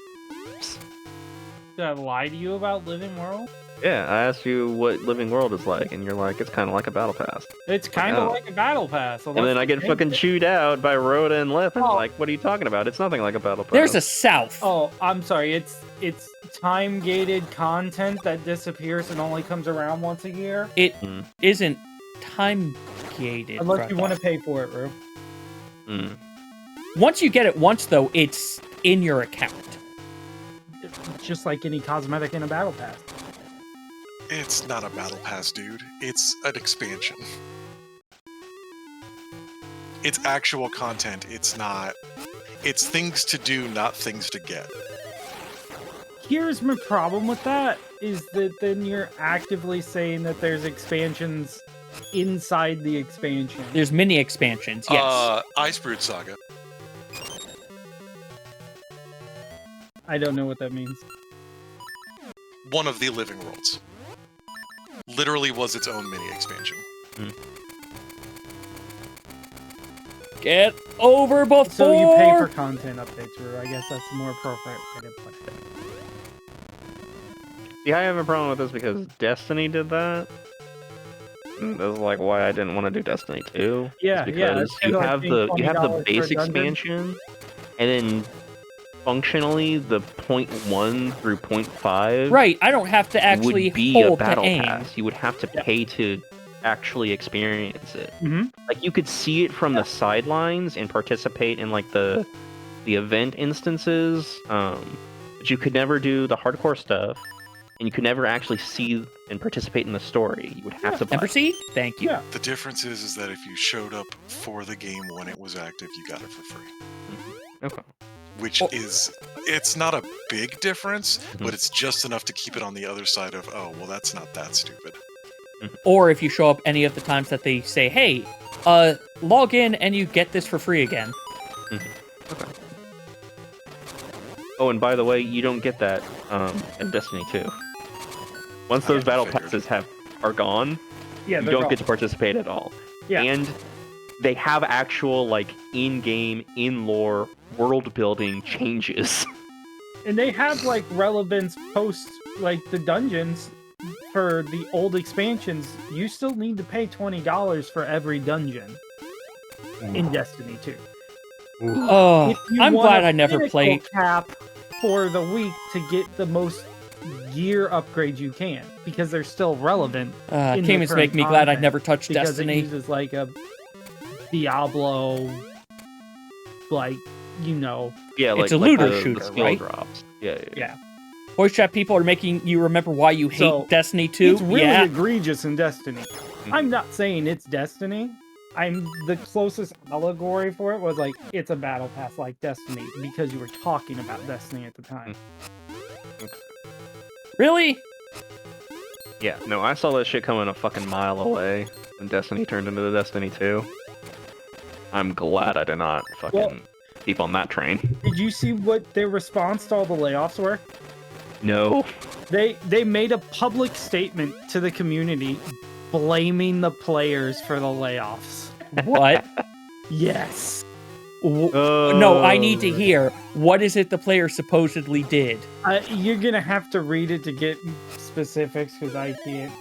Did I lie to you about Living World? Yeah, I asked you what Living World is like, and you're like, it's kind of like a battle pass. It's kind of Oh. like a battle pass. And then I get fucking chewed out by Rhoda and Lip, and Oh. like, what are you talking about? It's nothing like a battle pass. There's a south. Oh, I'm sorry. It's time gated content that disappears and only comes around once a year. It Hmm. isn't time gated. Unless you want to pay for it, Rue. Mm. Once you get it once, though, it's in your account. It's just like any cosmetic in a battle pass. It's not a battle pass, dude. It's an expansion. It's actual content. It's not. It's things to do, not things to get. Here's my problem with that, is that then you're actively saying that there's expansions inside the expansion. There's mini expansions, yes. Icebrood Saga. I don't know what that means. One of the Living Worlds. Literally was its own mini expansion. Get over before. So you pay for content updates, Rue. I guess that's the more appropriate way to put it. Yeah, I have a problem with this because Destiny did that. And that's like why I didn't want to do Destiny 2. Yeah, Is yeah, because it's kinda you like have paying the $20 for a base dungeon. expansion, and then functionally the 0.1 through 0.5 Right, I don't have to actually would be a hold the battle aim. pass. You would have to pay to actually experience it. Mhm. Like you could see it from the sidelines and participate in like the event instances, but you could never do the hardcore stuff, and you could never actually see and participate in the story. You would have to buy. Ember Seed? Thank you. Yeah. The difference is that if you showed up for the game when it was active, you got it for free. Okay. Which Oh. it's not a big difference, Mhm. but it's just enough to keep it on the other side of, oh, well, that's not that stupid. Or if you show up any of the times that they say, hey, log in and you get this for free again. Okay. Oh, and by the way, you don't get that in Destiny 2. Once those battle figured. passes are gone, Yeah, you they're don't gone. get to participate at all. Yeah. And they have actual like in-game, in-lore world building changes. And they have like relevance post like the dungeons for the old expansions. You still need to pay $20 for every dungeon in Destiny 2. Oh, If you I'm want glad a I never pinnacle played. cap for the week to get the most gear upgrades you can, because they're still relevant in the Caymans current make me glad I'd content, never touched because Destiny. it uses like a Diablo, like, you know, Yeah, like, It's a like looter the shooter, skill right? drops. Yeah. yeah. Voice chat people are making you remember why you hate So, Destiny 2. It's really Yeah. egregious in Destiny. Mm-hmm. I'm not saying it's Destiny. I'm the closest allegory for it was like it's a battle pass like Destiny because you were talking about Destiny at the time. Really? Yeah, no, I saw that shit coming a fucking mile away when Destiny turned into the Destiny 2. I'm glad I did not fucking keep on that train. Did you see what their response to all the layoffs were? No. They made a public statement to the community blaming the players for the layoffs. What? Yes. No, I need to hear. What is it the player supposedly did? You're gonna have to read it to get specifics because I can't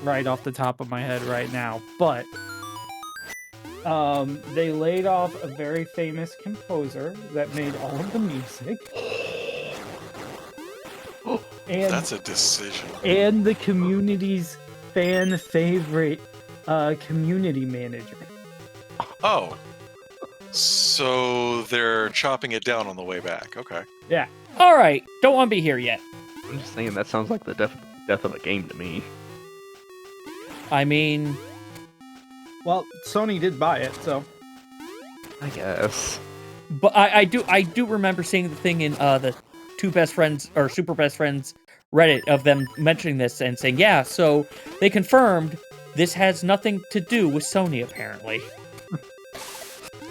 right off the top of my head right now. But they laid off a very famous composer that made all of the music, and That's a decision. and the community's fan favorite community manager. Oh. So they're chopping it down on the way back. Okay. Yeah. All right, don't want to be here yet. I'm just saying, that sounds like the death of a game to me. I mean, Well, Sony did buy it, so I guess. but I do remember seeing the thing in the two best friends or super best friends Reddit of them mentioning this and saying, yeah, so they confirmed this has nothing to do with Sony apparently.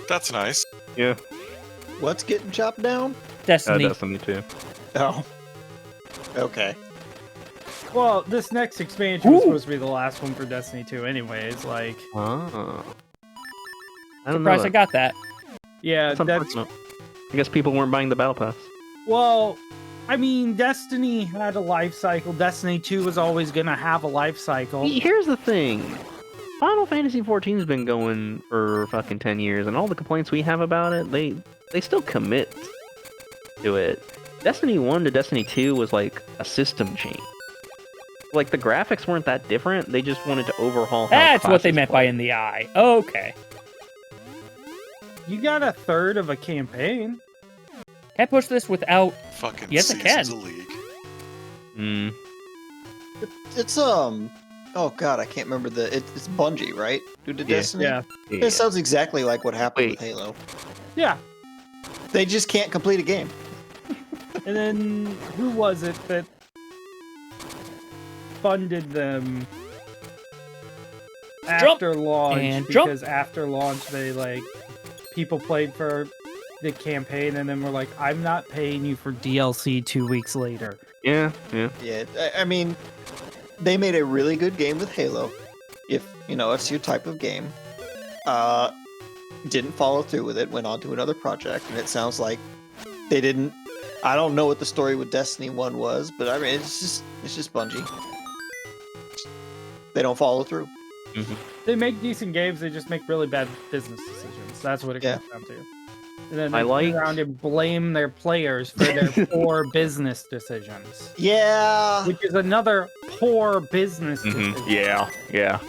That's nice. Yeah. What's getting chopped down? Destiny. Destiny 2. Oh. Okay. Well, this next expansion was Ooh. supposed to be the last one for Destiny 2 anyways, like... Oh. I don't know. Surprised I got that. Yeah, That's unfortunate. I guess people weren't buying the battle pass. Well, I mean, Destiny had a life cycle. Destiny 2 was always going to have a life cycle. Here's the thing. Final Fantasy XIV has been going for fucking 10 years, and all the complaints we have about it, they still commit to it. Destiny 1 to Destiny 2 was like a system change. Like, the graphics weren't that different, they just wanted to overhaul how That's what they classes meant by play. in the eye. Okay. You got a third of a campaign. Can't push this without... Fucking Yes, I Seasons can. of League. Mm. It's oh god, I can't remember it's Bungie, right? Who did Yeah. Destiny? Yeah. It sounds exactly like what happened Wait. with Halo. Yeah. They just can't complete a game. And then, who was it that funded them after launch? and jump. Because after launch, they, like, people played for the campaign and then were like, I'm not paying you for DLC 2 weeks later. Yeah. Yeah, I mean, they made a really good game with Halo. If, it's your type of game. Didn't follow through with it, went on to another project, and it sounds like they didn't... I don't know what the story with Destiny 1 was, but I mean, it's just Bungie. They don't follow through. They make decent games, they just make really bad business decisions. That's what it Yeah. comes down to. And then I they like- turn around and blame their players for their poor business decisions. Yeah, Which is another poor business decision. Yeah.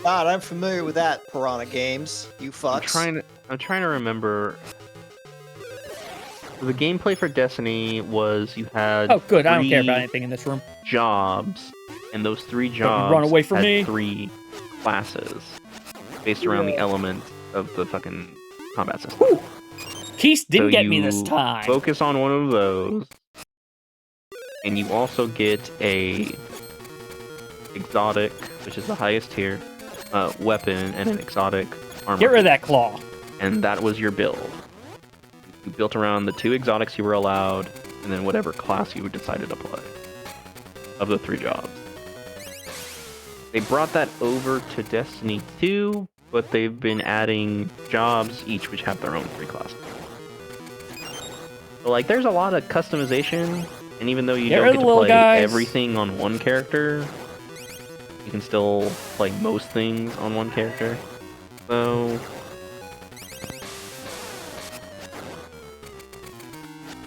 God, I'm familiar with that, Piranha Games. You fucks. I'm trying to remember. The gameplay for Destiny was you had Oh, good. I don't care about 3 anything in this room. jobs, and those 3 you jobs run away from had me. 3 classes based around the Yeah. elements of the fucking combat system. Whew. Keith didn't So get me this you time. Focus on one of those, and you also get a exotic, which is the highest tier, weapon, and an exotic armor. Get rid of that claw. And that was your build. You built around the 2 exotics you were allowed, and then whatever class you decided to play of the 3 jobs. They brought that over to Destiny 2, but they've been adding jobs each which have their own 3 classes. So, like, there's a lot of customization, and even though you Get don't rid get of to the little play guys. everything on one character, you can still play most things on one character. So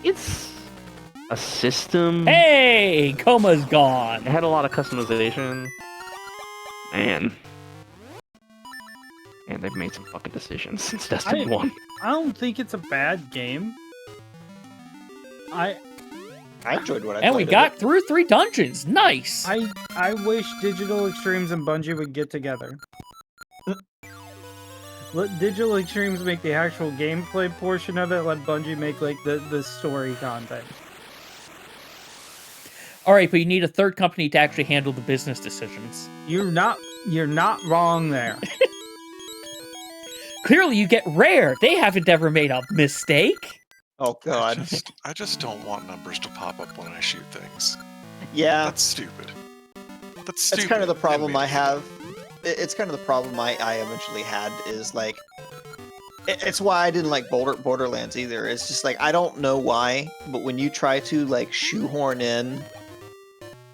it's a system. Hey, Coma's gone. It had a lot of customization. Man, they've made some fucking decisions since Destiny 1. I don't think it's a bad game. I enjoyed what I And we played of got it. through 3 dungeons. Nice. I wish Digital Extremes and Bungie would get together. Let Digital Extremes make the actual gameplay portion of it. Let Bungie make like the story content. All right, but you need a third company to actually handle the business decisions. You're not wrong there. Clearly, you get Rare. They haven't ever made a mistake. Oh god. I just don't want numbers to pop up when I shoot things. Yeah, That's stupid. That's stupid. that's kind of the problem and I maybe- have. It's kind of the problem I eventually had is like, it's why I didn't like Borderlands either. It's just like, I don't know why, but when you try to like shoehorn in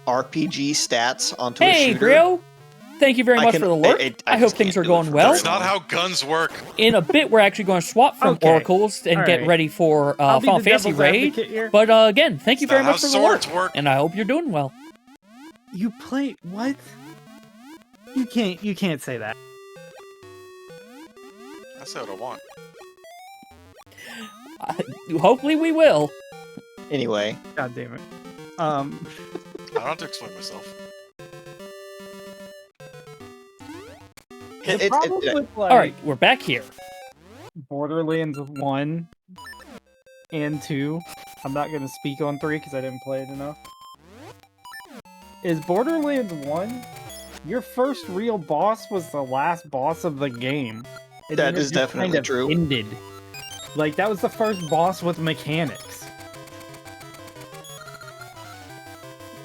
RPG stats onto a Hey, shooter, Grio. Thank you very I much can- for the alert. I hope just things can't are do it going for well. very That's not long. how guns work. In a bit, we're actually going to swap from Okay. oracles and All get right. ready for I'll be Final the Fantasy devil's Raid. advocate here. But again, thank you It's very not much how for the alert. swords work. And I hope you're doing well. You play what? You can't say that. That's what I want. Hopefully, we will. Anyway, God damn it. I don't have to explain myself. The problem with like All right, we're back here. Borderlands 1 and 2, I'm not going to speak on 3 because I didn't play it enough, is Borderlands 1, your first real boss was the last boss of the game. And That then it is just definitely kind of true. Ended. Like, that was the first boss with mechanics.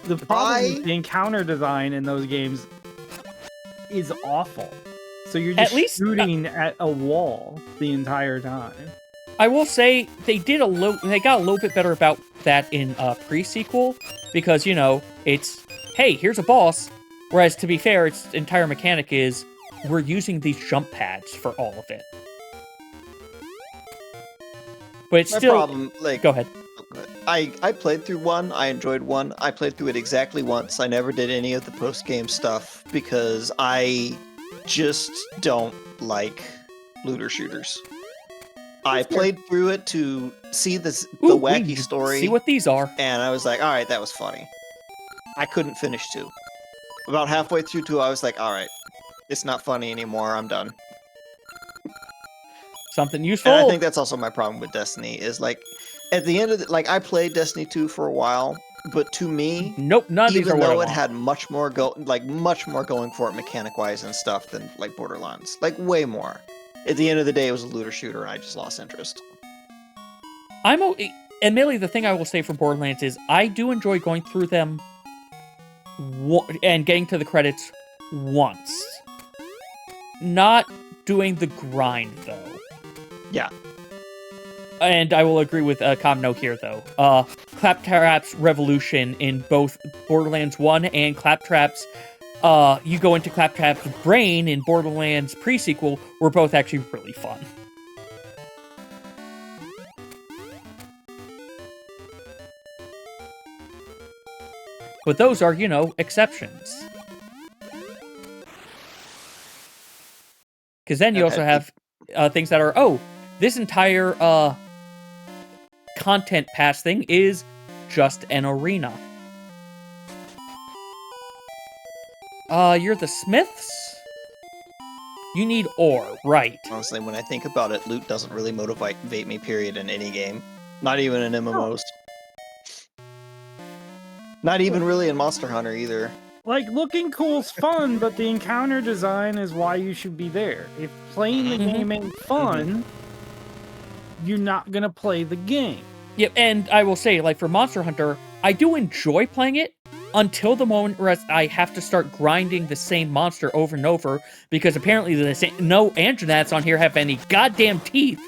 The problem is the encounter design in those games is awful. So you're just At least, shooting at a wall the entire time. I will say they got a little bit better about that in pre-sequel, because it's, hey, here's a boss. Whereas to be fair, its entire mechanic is we're using these jump pads for all of it. But it's still problem, like, go ahead. I played through 1, I enjoyed 1, I played through it exactly once. I never did any of the post-game stuff because I just don't like looter shooters. I played through it to see the wacky story. See what these are. And I was like, alright, that was funny. I couldn't finish 2. About halfway through 2, I was like, alright, it's not funny anymore, I'm done. Something useful. And I think that's also my problem with Destiny, is like, at the end of the, like, I played Destiny 2 for a while, but to me, nope, none of these are even what I though it want. had much more going for it mechanic-wise and stuff than, like, Borderlands. Like, way more. At the end of the day, it was a looter shooter, and I just lost interest. Admittedly, the thing I will say for Borderlands is I do enjoy going through them and getting to the credits once. Not doing the grind, though. Yeah. And I will agree with Comno here, though. Claptrap's Revolution in both Borderlands 1 and Claptrap's, you go into Claptrap's brain in Borderlands pre-sequel were both actually really fun. But those are, exceptions. Because then you also have things that are, this entire content pass thing is just an arena. You're the Smiths? You need ore, right. Honestly, when I think about it, loot doesn't really motivate me, period, in any game. Not even in MMOs. Not even really in Monster Hunter, either. Like, looking cool's fun, but the encounter design is why you should be there. If playing the game ain't fun, you're not gonna play the game. Yep, and I will say, like, for Monster Hunter, I do enjoy playing it until the moment where I have to start grinding the same monster over and over, because apparently no Andronats on here have any goddamn teeth,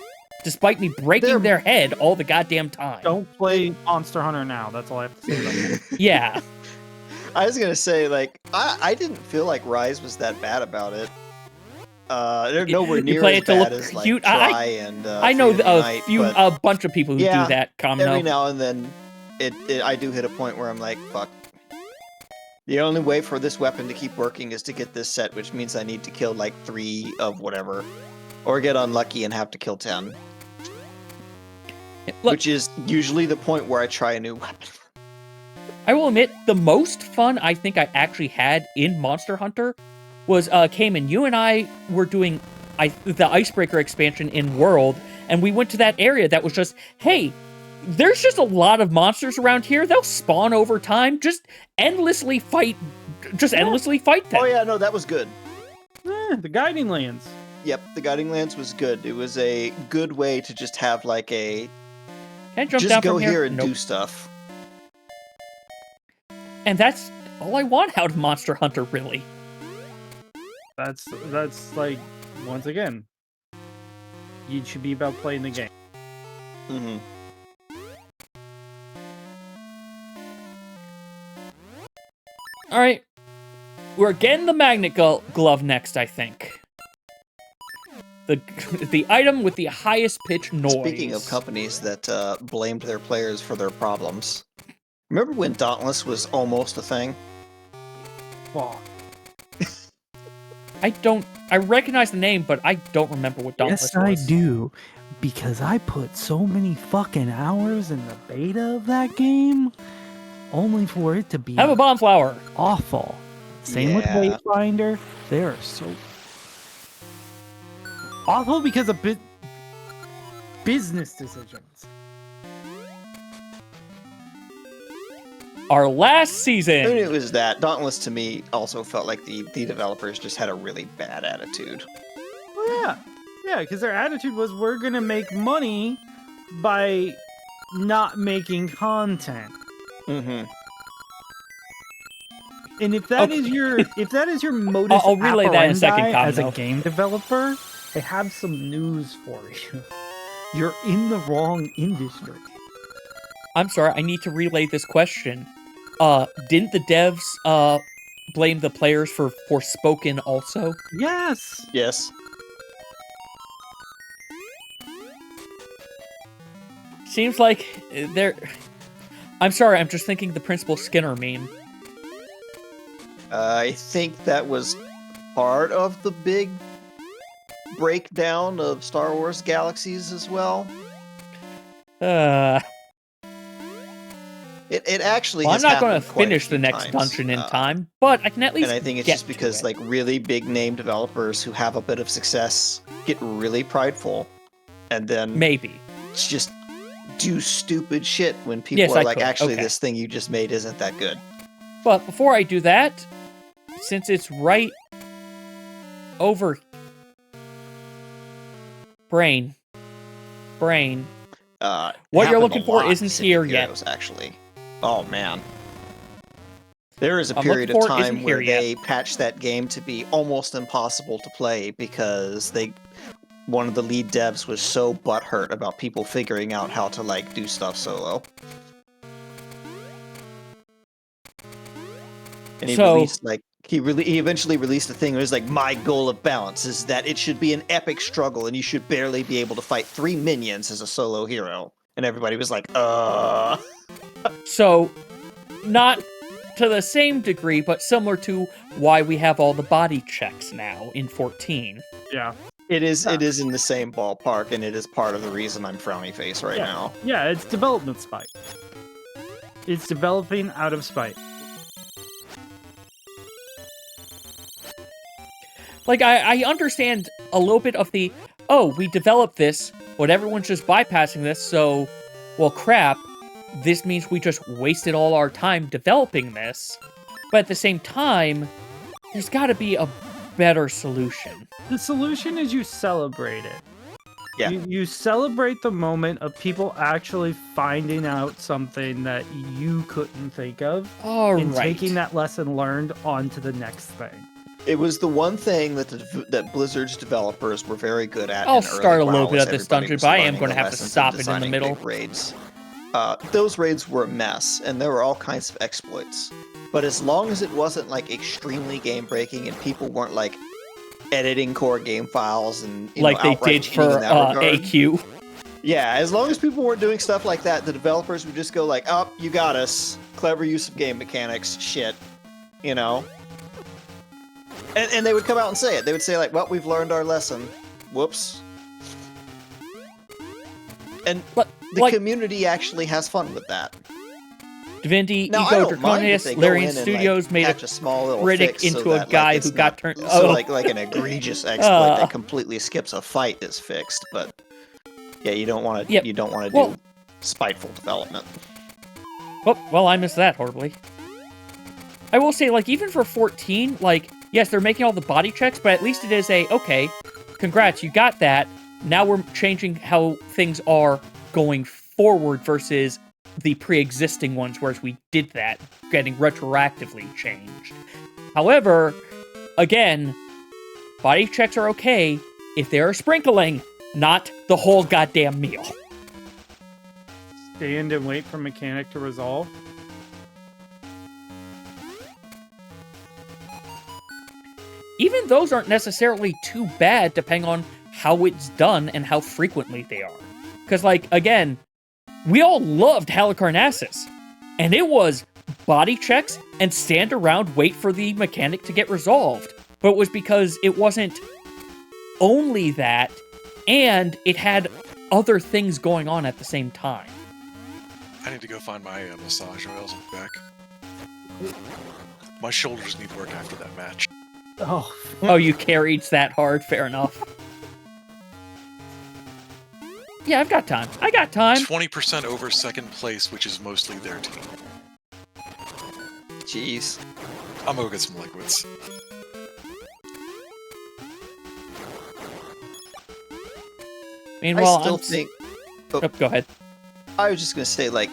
despite me breaking their head all the goddamn time. Don't play Monster Hunter now, that's all I have to say about that. Yeah. I was gonna say, like, I didn't feel like Rise was that bad about it. They're nowhere near play as it to bad look as, like, cute. Try and I know Night, a bunch of people who do that. Every now and then, I do hit a point where I'm like, fuck. The only way for this weapon to keep working is to get this set, which means I need to kill, like, 3 of whatever. Or get unlucky and have to kill 10. Look, which is usually the point where I try a new weapon. I will admit, the most fun I think I actually had in Monster Hunter was, Cayman, you and I were doing the Icebreaker expansion in World, and we went to that area that was just, hey, there's just a lot of monsters around here. They'll spawn over time. Just endlessly fight them. Oh yeah, no, that was good. The Guiding Lands. Yep, the Guiding Lands was good. It was a good way to just have, like, a... Can I jump just down go from here and do stuff. And that's all I want out of Monster Hunter, really. That's like, once again, you should be about playing the game. Mm-hmm. All right, we're getting the magnet glove next, I think. The item with the highest pitch noise. Speaking of companies that blamed their players for their problems, remember when Dauntless was almost a thing? Fuck. I recognize the name, but I don't remember what Dauntless was. Yes, I do. Because I put so many fucking hours in the beta of that game, only for it to be Have a bomb flower. awful. Same with Wayfinder. They are so awful because of business decisions. Our last season. I mean, it was that. Dauntless, to me, also felt like the developers just had a really bad attitude. Well, yeah. Yeah, because their attitude was, we're going to make money by not making content. Mm-hmm. And if that is your modus I'll relay that in a second, operandi as a Kamino. game developer, I have some news for you. You're in the wrong industry. I'm sorry, I need to relay this question. Didn't the devs blame the players for Forspoken also? Yes. Yes. Seems like they're... I'm sorry, I'm just thinking the Principal Skinner meme. I think that was part of the big breakdown of Star Wars Galaxies as well. It actually Well, I'm has not going to happened quite a finish the few next times. dungeon in time, but I can at least And I think it's get just because to it. like really big name developers who have a bit of success get really prideful and then Maybe. just do stupid shit when people Yes, are I like, could. actually, Okay. this thing you just made isn't that good. But before I do that, since it's right over... Brain. What you're looking for isn't here yet. Actually, oh man, there is a I'm period looking of for isn't time where here yet. they patched that game to be almost impossible to play because one of the lead devs was so butthurt about people figuring out how to like do stuff solo. And he released like he eventually released a thing where it was like, my goal of balance is that it should be an epic struggle and you should barely be able to fight 3 minions as a solo hero. And everybody was like, So, not to the same degree, but similar to why we have all the body checks now in 14. Yeah. It is in the same ballpark, and it is part of the reason I'm frowny face right now. Yeah, it's development spite. It's developing out of spite. Like, I understand a little bit of the, oh, we developed this, but everyone's just bypassing this, so, well, crap, this means we just wasted all our time developing this. But at the same time, there's gotta be a better solution. The solution is you celebrate it. Yeah. You celebrate the moment of people actually finding out something that you couldn't think of and taking that lesson learned on to the next thing. It was the one thing that Blizzard's developers were very good at. I'll in early start a little WoW bit was of this everybody dungeon, was but I am learning going to the have to lessons of stop in the designing middle. big raids. Those raids were a mess, and there were all kinds of exploits. But as long as it wasn't like extremely game breaking, and people weren't like editing core game files and like they did for AQ. Yeah, as long as people weren't doing stuff like that, the developers would just go like, "Oh, you got us. Clever use of game mechanics. Shit," you know. And they would come out and say it. They would say like, "Well, we've learned our lesson. Whoops." And the community actually has fun with that. Divinity, Now, Ego Draconius, Larian Studios made a small little critic fix into so a that, guy like, who it's got not- turned. So like an egregious exploit that completely skips a fight is fixed, but yeah, you don't want to. Yep. You don't want to do spiteful development. Well, I missed that horribly. I will say, like, even for 14, like, yes, they're making all the body checks, but at least it is okay, congrats, you got that. Now we're changing how things are going forward versus the pre-existing ones, whereas we did that, getting retroactively changed. However, again, body checks are okay if they're a sprinkling, not the whole goddamn meal. Stand and wait for mechanic to resolve. Even those aren't necessarily too bad, depending on how it's done and how frequently they are. Because, like, again, we all loved Halicarnassus, and it was body checks and stand around, wait for the mechanic to get resolved. But it was because it wasn't only that, and it had other things going on at the same time. I need to go find my massage oils and be back. My shoulders need work after that match. Oh. Oh, you carried that hard? Fair enough. Yeah, I've got time. I got time. 20% over second place, which is mostly their team. Jeez. I'm gonna go get some liquids. Meanwhile, I still think. Oh, go ahead. I was just gonna say, like,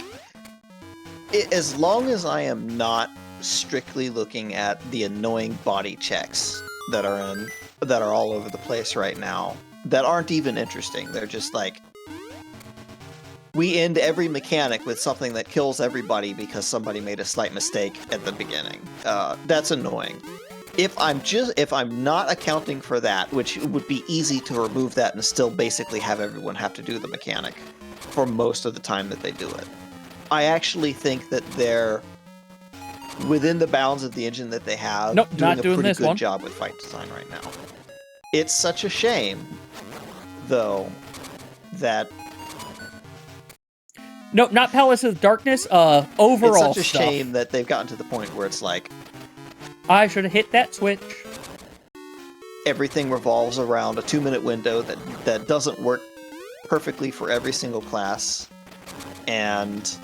as long as I am not strictly looking at the annoying body checks that are all over the place right now, that aren't even interesting. They're just like, we end every mechanic with something that kills everybody because somebody made a slight mistake at the beginning. That's annoying. If I'm not accounting for that, which would be easy to remove that and still basically have everyone have to do the mechanic for most of the time that they do it, I actually think that they're within the bounds of the engine that they have, Nope, doing not a doing pretty this good one. job with fight design right now. It's such a shame, though, that No, not Palace of Darkness. Overall it's such a stuff. shame that they've gotten to the point where it's like I should have hit that switch. everything revolves around a 2-minute window that doesn't work perfectly for every single class, and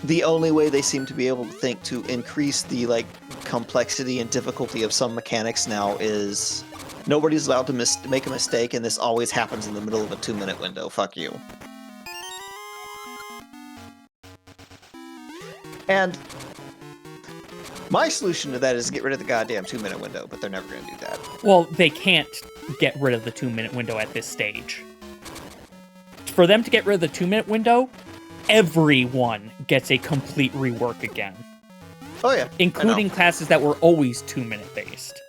the only way they seem to be able to think to increase the complexity and difficulty of some mechanics now is nobody's allowed to make a mistake, and this always happens in the middle of a 2-minute window. Fuck you. And my solution to that is get rid of the goddamn 2-minute window, but they're never going to do that. Well, they can't get rid of the 2-minute window at this stage. For them to get rid of the 2-minute window, everyone gets a complete rework again. Oh yeah, Including classes that were always 2-minute based.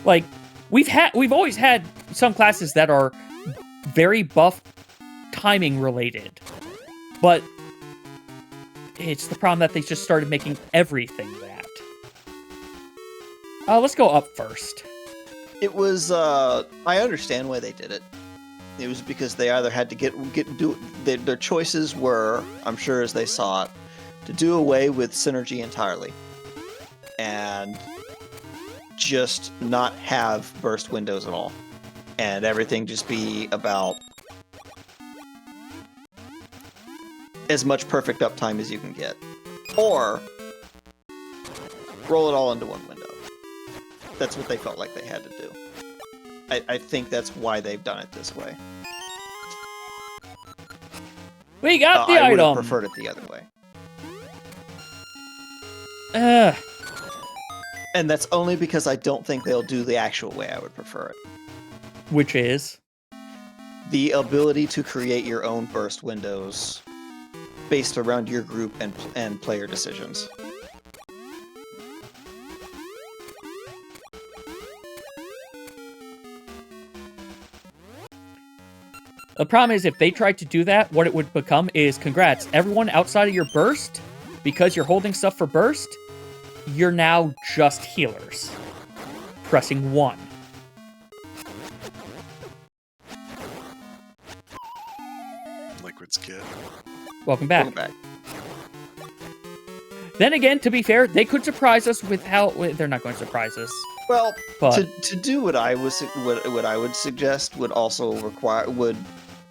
Like, we've always had some classes that are very buff timing related. But it's the problem that they just started making everything that. Let's go up first. It was. I understand why they did it. It was because they either had to their choices were, I'm sure as they saw it, to do away with synergy entirely, and just not have burst windows at all, and everything just be about as much perfect uptime as you can get, or roll it all into one window. That's what they felt like they had to do. I think that's why they've done it this way. We got the I would have item! preferred it the other way. Ugh. And that's only because I don't think they'll do the actual way I would prefer it. Which is? The ability to create your own burst windows based around your group and player decisions. The problem is, if they tried to do that, what it would become is, congrats, everyone outside of your burst, because you're holding stuff for burst, you're now just healers. Pressing 1. Liquid's kid. Welcome back. Go back. Then again, to be fair, they could surprise us with how... They're not going to surprise us. Well, But to do what I would suggest would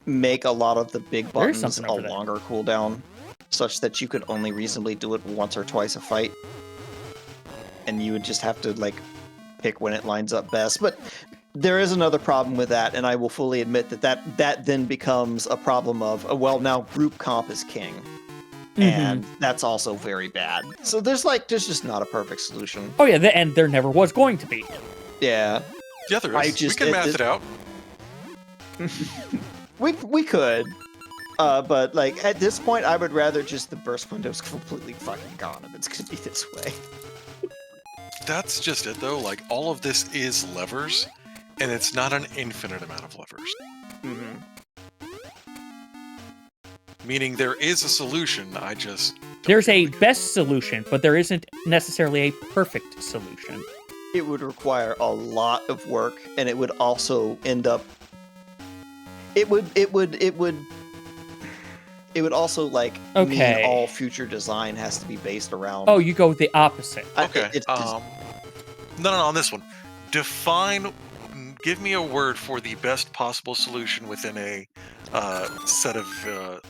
make a lot of the big There is buttons something a over there. longer cooldown, such that you could only reasonably do it once or twice a fight, and you would just have to pick when it lines up best. But there is another problem with that, and I will fully admit that then becomes a problem of now group comp is king. And that's also very bad. So there's just not a perfect solution. Oh yeah, and there never was going to be. Yeah. Yeah, there is. We can math it out. We could. But at this point I would rather just the burst window's completely fucking gone if it's gonna be this way. That's just it, though. All of this is levers, and it's not an infinite amount of levers. Mm-hmm. Meaning there is a solution, There's a best solution, but there isn't necessarily a perfect solution. It would require a lot of work, and it would also end up. It would also Okay. mean all future design has to be based around. Oh, you go the opposite. Okay. No, on this one. Give me a word for the best possible solution within a set of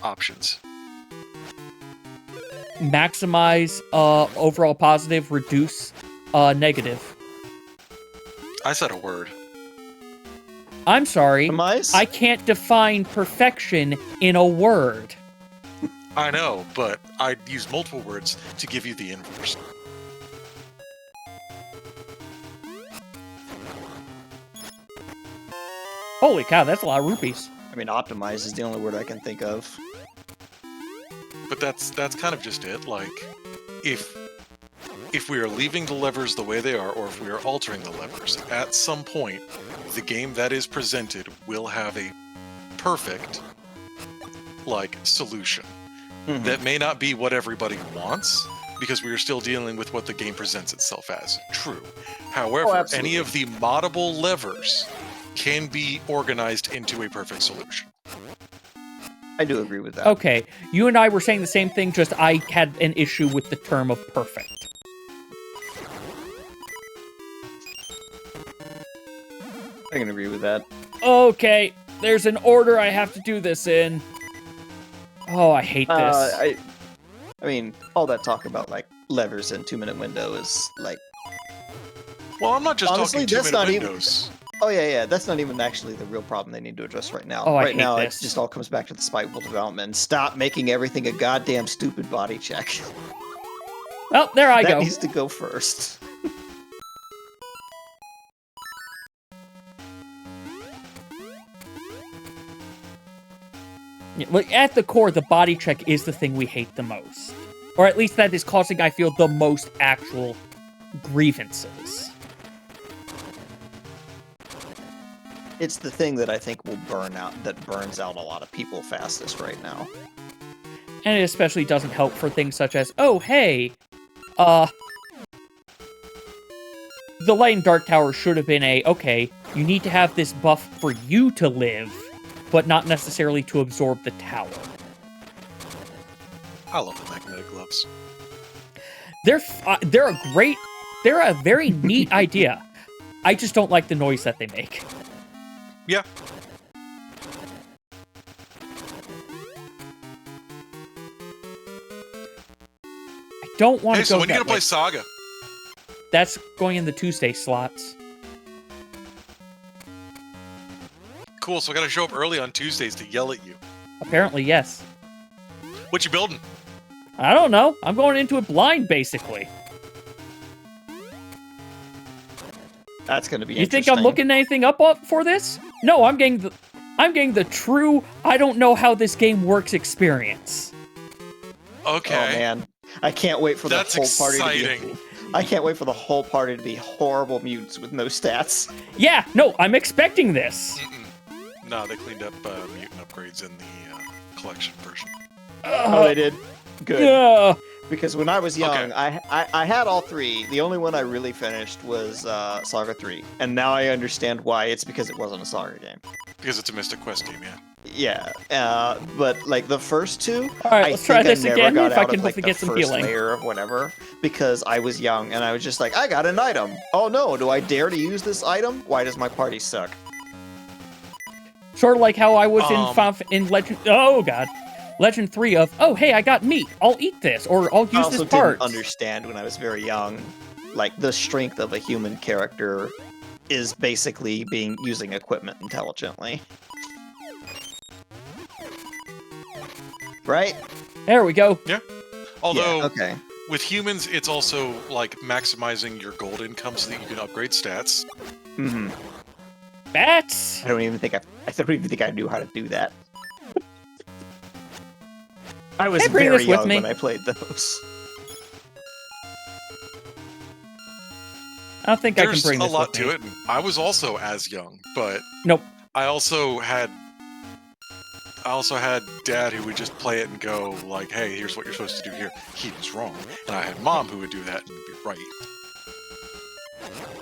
options. Maximize overall positive, reduce negative. I said a word. I'm sorry. Optimize? I can't define perfection in a word. I know, but I use multiple words to give you the inverse. Holy cow, that's a lot of rupees. I mean, optimize is the only word I can think of. But that's kind of just it. Like, if we are leaving the levers the way they are, or if we are altering the levers, at some point, the game that is presented will have a perfect, like, solution. Mhm. That may not be what everybody wants, because we are still dealing with what the game presents itself as. True. However, absolutely. any of the moddable levers can be organized into a perfect solution. I do agree with that. Okay, you and I were saying the same thing, just I had an issue with the term of perfect. I can agree with that. Okay, there's an order I have to do this in. Oh, I hate this. I mean, all that talk about like levers and 2-minute window is like, Well, I'm not just Honestly, talking that's 2-minute not even- windows. oh yeah, that's not even actually the real problem they need to address right now. Oh, I right hate now, this. it just all comes back to the spiteful development. Stop making everything a goddamn stupid body check. Oh, there I that go. needs to go first. Yeah, look, at the core, the body check is the thing we hate the most. Or at least that is causing, I feel, the most actual grievances. It's the thing that I think will burns out a lot of people fastest right now. And it especially doesn't help for things such as, oh, hey, the Light and Dark Tower should have been okay, you need to have this buff for you to live, but not necessarily to absorb the tower. I love the magnetic gloves. They're a very neat idea. I just don't like the noise that they make. Yeah. I don't want Hey, to so go when are you that gonna play way. Saga? That's going in the Tuesday slots. Cool, so I gotta show up early on Tuesdays to yell at you. Apparently, yes. What you building? I don't know. I'm going into it blind, basically. That's going to be You think interesting. I'm looking anything up for this? No, I'm getting the true, I don't know how this game works experience. Okay. Oh man, I can't wait for That's the whole party exciting. to be. I can't wait for the whole party to be horrible mutants with no stats. Yeah, no, I'm expecting this. No, they cleaned up mutant upgrades in the collection version. Oh, they did. Good. Yeah. Because when I was young, Okay. I had all three. The only one I really finished was Saga 3. And now I understand why. It's because it wasn't a Saga game. Because it's a Mystic Quest game, yeah. Yeah, but like the first two, All right, I let's try think this I never again got if I out can of, like, hopefully the get some first healing. layer of whatever because I was young and I was just like, I got an item. Oh no, do I dare to use this item? Why does my party suck? Sort of like how I was in Legend. Oh god, Legend 3 of. Oh hey, I got meat. I'll eat this, or I'll I use also this part. didn't understand when I was very young, like the strength of a human character is basically using equipment intelligently. Right? There we go. Although, Yeah, okay. with humans, it's also like maximizing your gold income so that you can upgrade stats. Mm-hmm. Bats. I don't even think I knew how to do that. I was Hey, bring very this with young me. when I played those. I don't think I can There's bring a this lot with to me. it. And I was also as young, but Nope. I also had dad who would just play it and go like, "Hey, here's what you're supposed to do here." He was wrong, and I had mom who would do that and be right.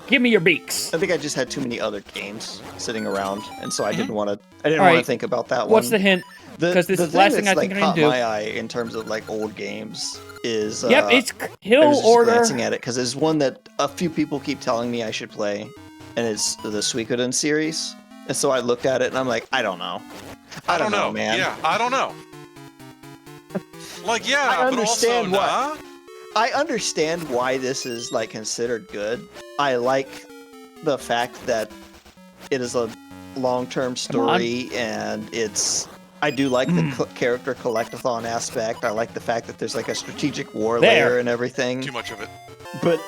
Give me your beaks. I think I just had too many other games sitting around, and so I didn't want to. I didn't All want to right. think about that What's one. the hint? 'Cause this is the last thing I think that's, I like, can caught do. my eye in terms of like old games is. Yep, it's I Hill was just Order. glancing at it because there's one that a few people keep telling me I should play, and it's the Suikoden series. And so I looked at it and I'm like, I don't know. I don't know, man. Yeah, I don't know. Like, yeah, I but also understand what- nah. I understand why this is like considered good. I like the fact that it is a long-term story and it's I do like the character collectathon aspect. I like the fact that there's like a strategic war layer and everything. Too much of it. But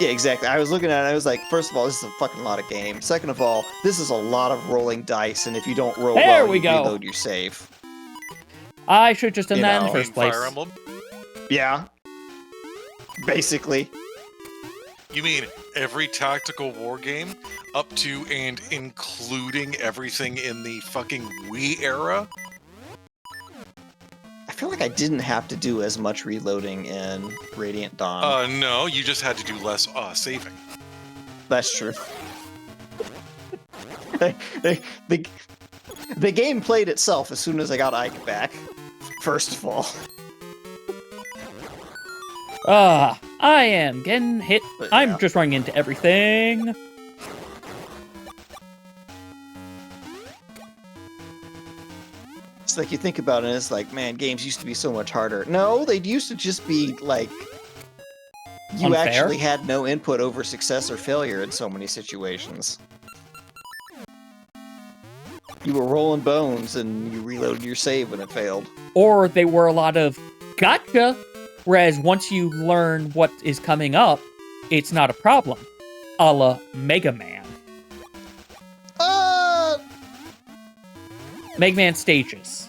yeah, exactly. I was looking at it, I was like, first of all, this is a fucking lot of game. Second of all, this is a lot of rolling dice, and if you don't roll There well, we you go. reload your save. I should just done You that in know. the first place. Fire Emblem? Yeah. Basically. You mean every tactical war game up to and including everything in the fucking Wii era? I feel like I didn't have to do as much reloading in Radiant Dawn. No, you just had to do less saving. That's true. The game played itself as soon as I got Ike back. First of all. I am getting hit. But, I'm yeah. just running into everything. It's like you think about it, and it's like, man, games used to be so much harder. No, they used to just be like you Unfair? actually had no input over success or failure in so many situations. You were rolling bones and you reloaded your save when it failed. Or they were a lot of gotcha, whereas once you learn what is coming up, it's not a problem. A la Mega Man. Mega Man stages.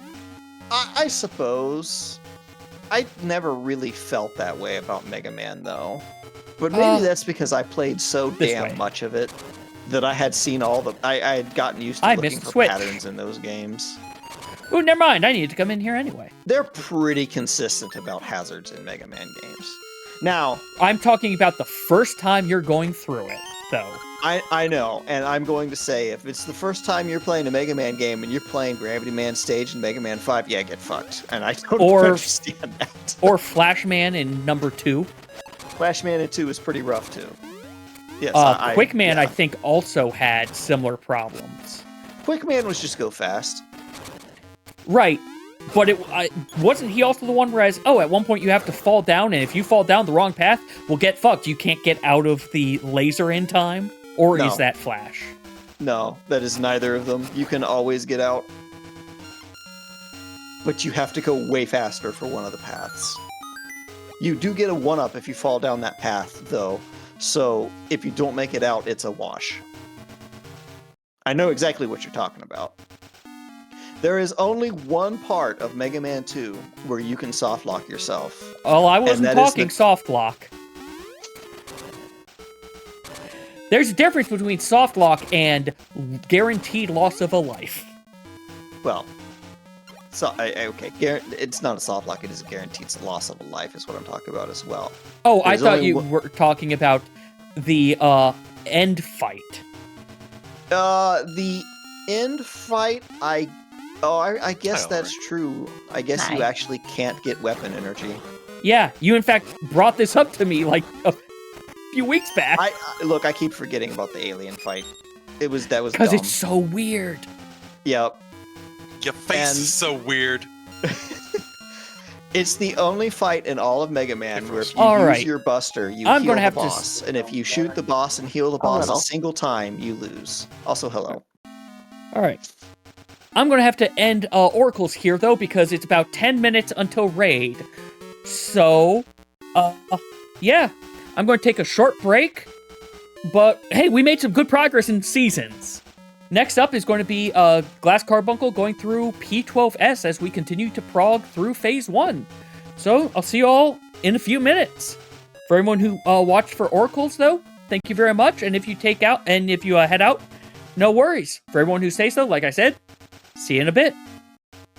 I suppose. I never really felt that way about Mega Man, though. But maybe that's because I played so This damn way. much of it that I had seen all the... I had gotten used to I looking missed for Switch. patterns in those games. Ooh, never mind. I needed to come in here anyway. They're pretty consistent about hazards in Mega Man games. Now, I'm talking about the first time you're going through it, though. I know, and I'm going to say, if it's the first time you're playing a Mega Man game and you're playing Gravity Man stage in Mega Man 5, yeah, get fucked. And I don't Or- understand that. Or Flash Man in number 2. Flash Man in 2 is pretty rough, too. Yes, Quick Man, yeah. I think, also had similar problems. Quick Man was just go fast. Right. But wasn't he also the one whereas, at one point you have to fall down, and if you fall down the wrong path, well, get fucked. You can't get out of the laser in time? Or No. is that Flash? No, that is neither of them. You can always get out. But you have to go way faster for one of the paths. You do get a 1-up if you fall down that path, though. So if you don't make it out, it's a wash. I know exactly what you're talking about. There is only one part of Mega Man 2 where you can soft lock yourself. Well, I wasn't that is talking the- soft lock. There's a difference between soft lock and guaranteed loss of a life. Well, so okay, it's not a soft lock, it is a guaranteed loss of a life is what I'm talking about as well. Oh, I There's thought only you one- were talking about the end fight. The end fight, I guess that's true. I guess you actually can't get weapon energy. Yeah, you in fact brought this up to me like a few weeks back. Look, I keep forgetting about the alien fight. That was Because dumb. it's so weird. Yep. Your face And- is so weird. It's the only fight in all of Mega Man where if you All use right. your Buster, you I'm heal gonna the have to boss, and if you shoot the boss and heal the boss a little. single time, you lose. Also, hello. All right. I'm going to have to end Oracles here, though, because it's about 10 minutes until raid. So, yeah. I'm going to take a short break. But, hey, we made some good progress in seasons. Next up is going to be Glass Carbuncle going through P12S as we continue to prog through Phase 1. So, I'll see you all in a few minutes. For everyone who watched for Oracles, though, thank you very much. And if you head out, no worries. For everyone who stays, though, like I said, see you in a bit.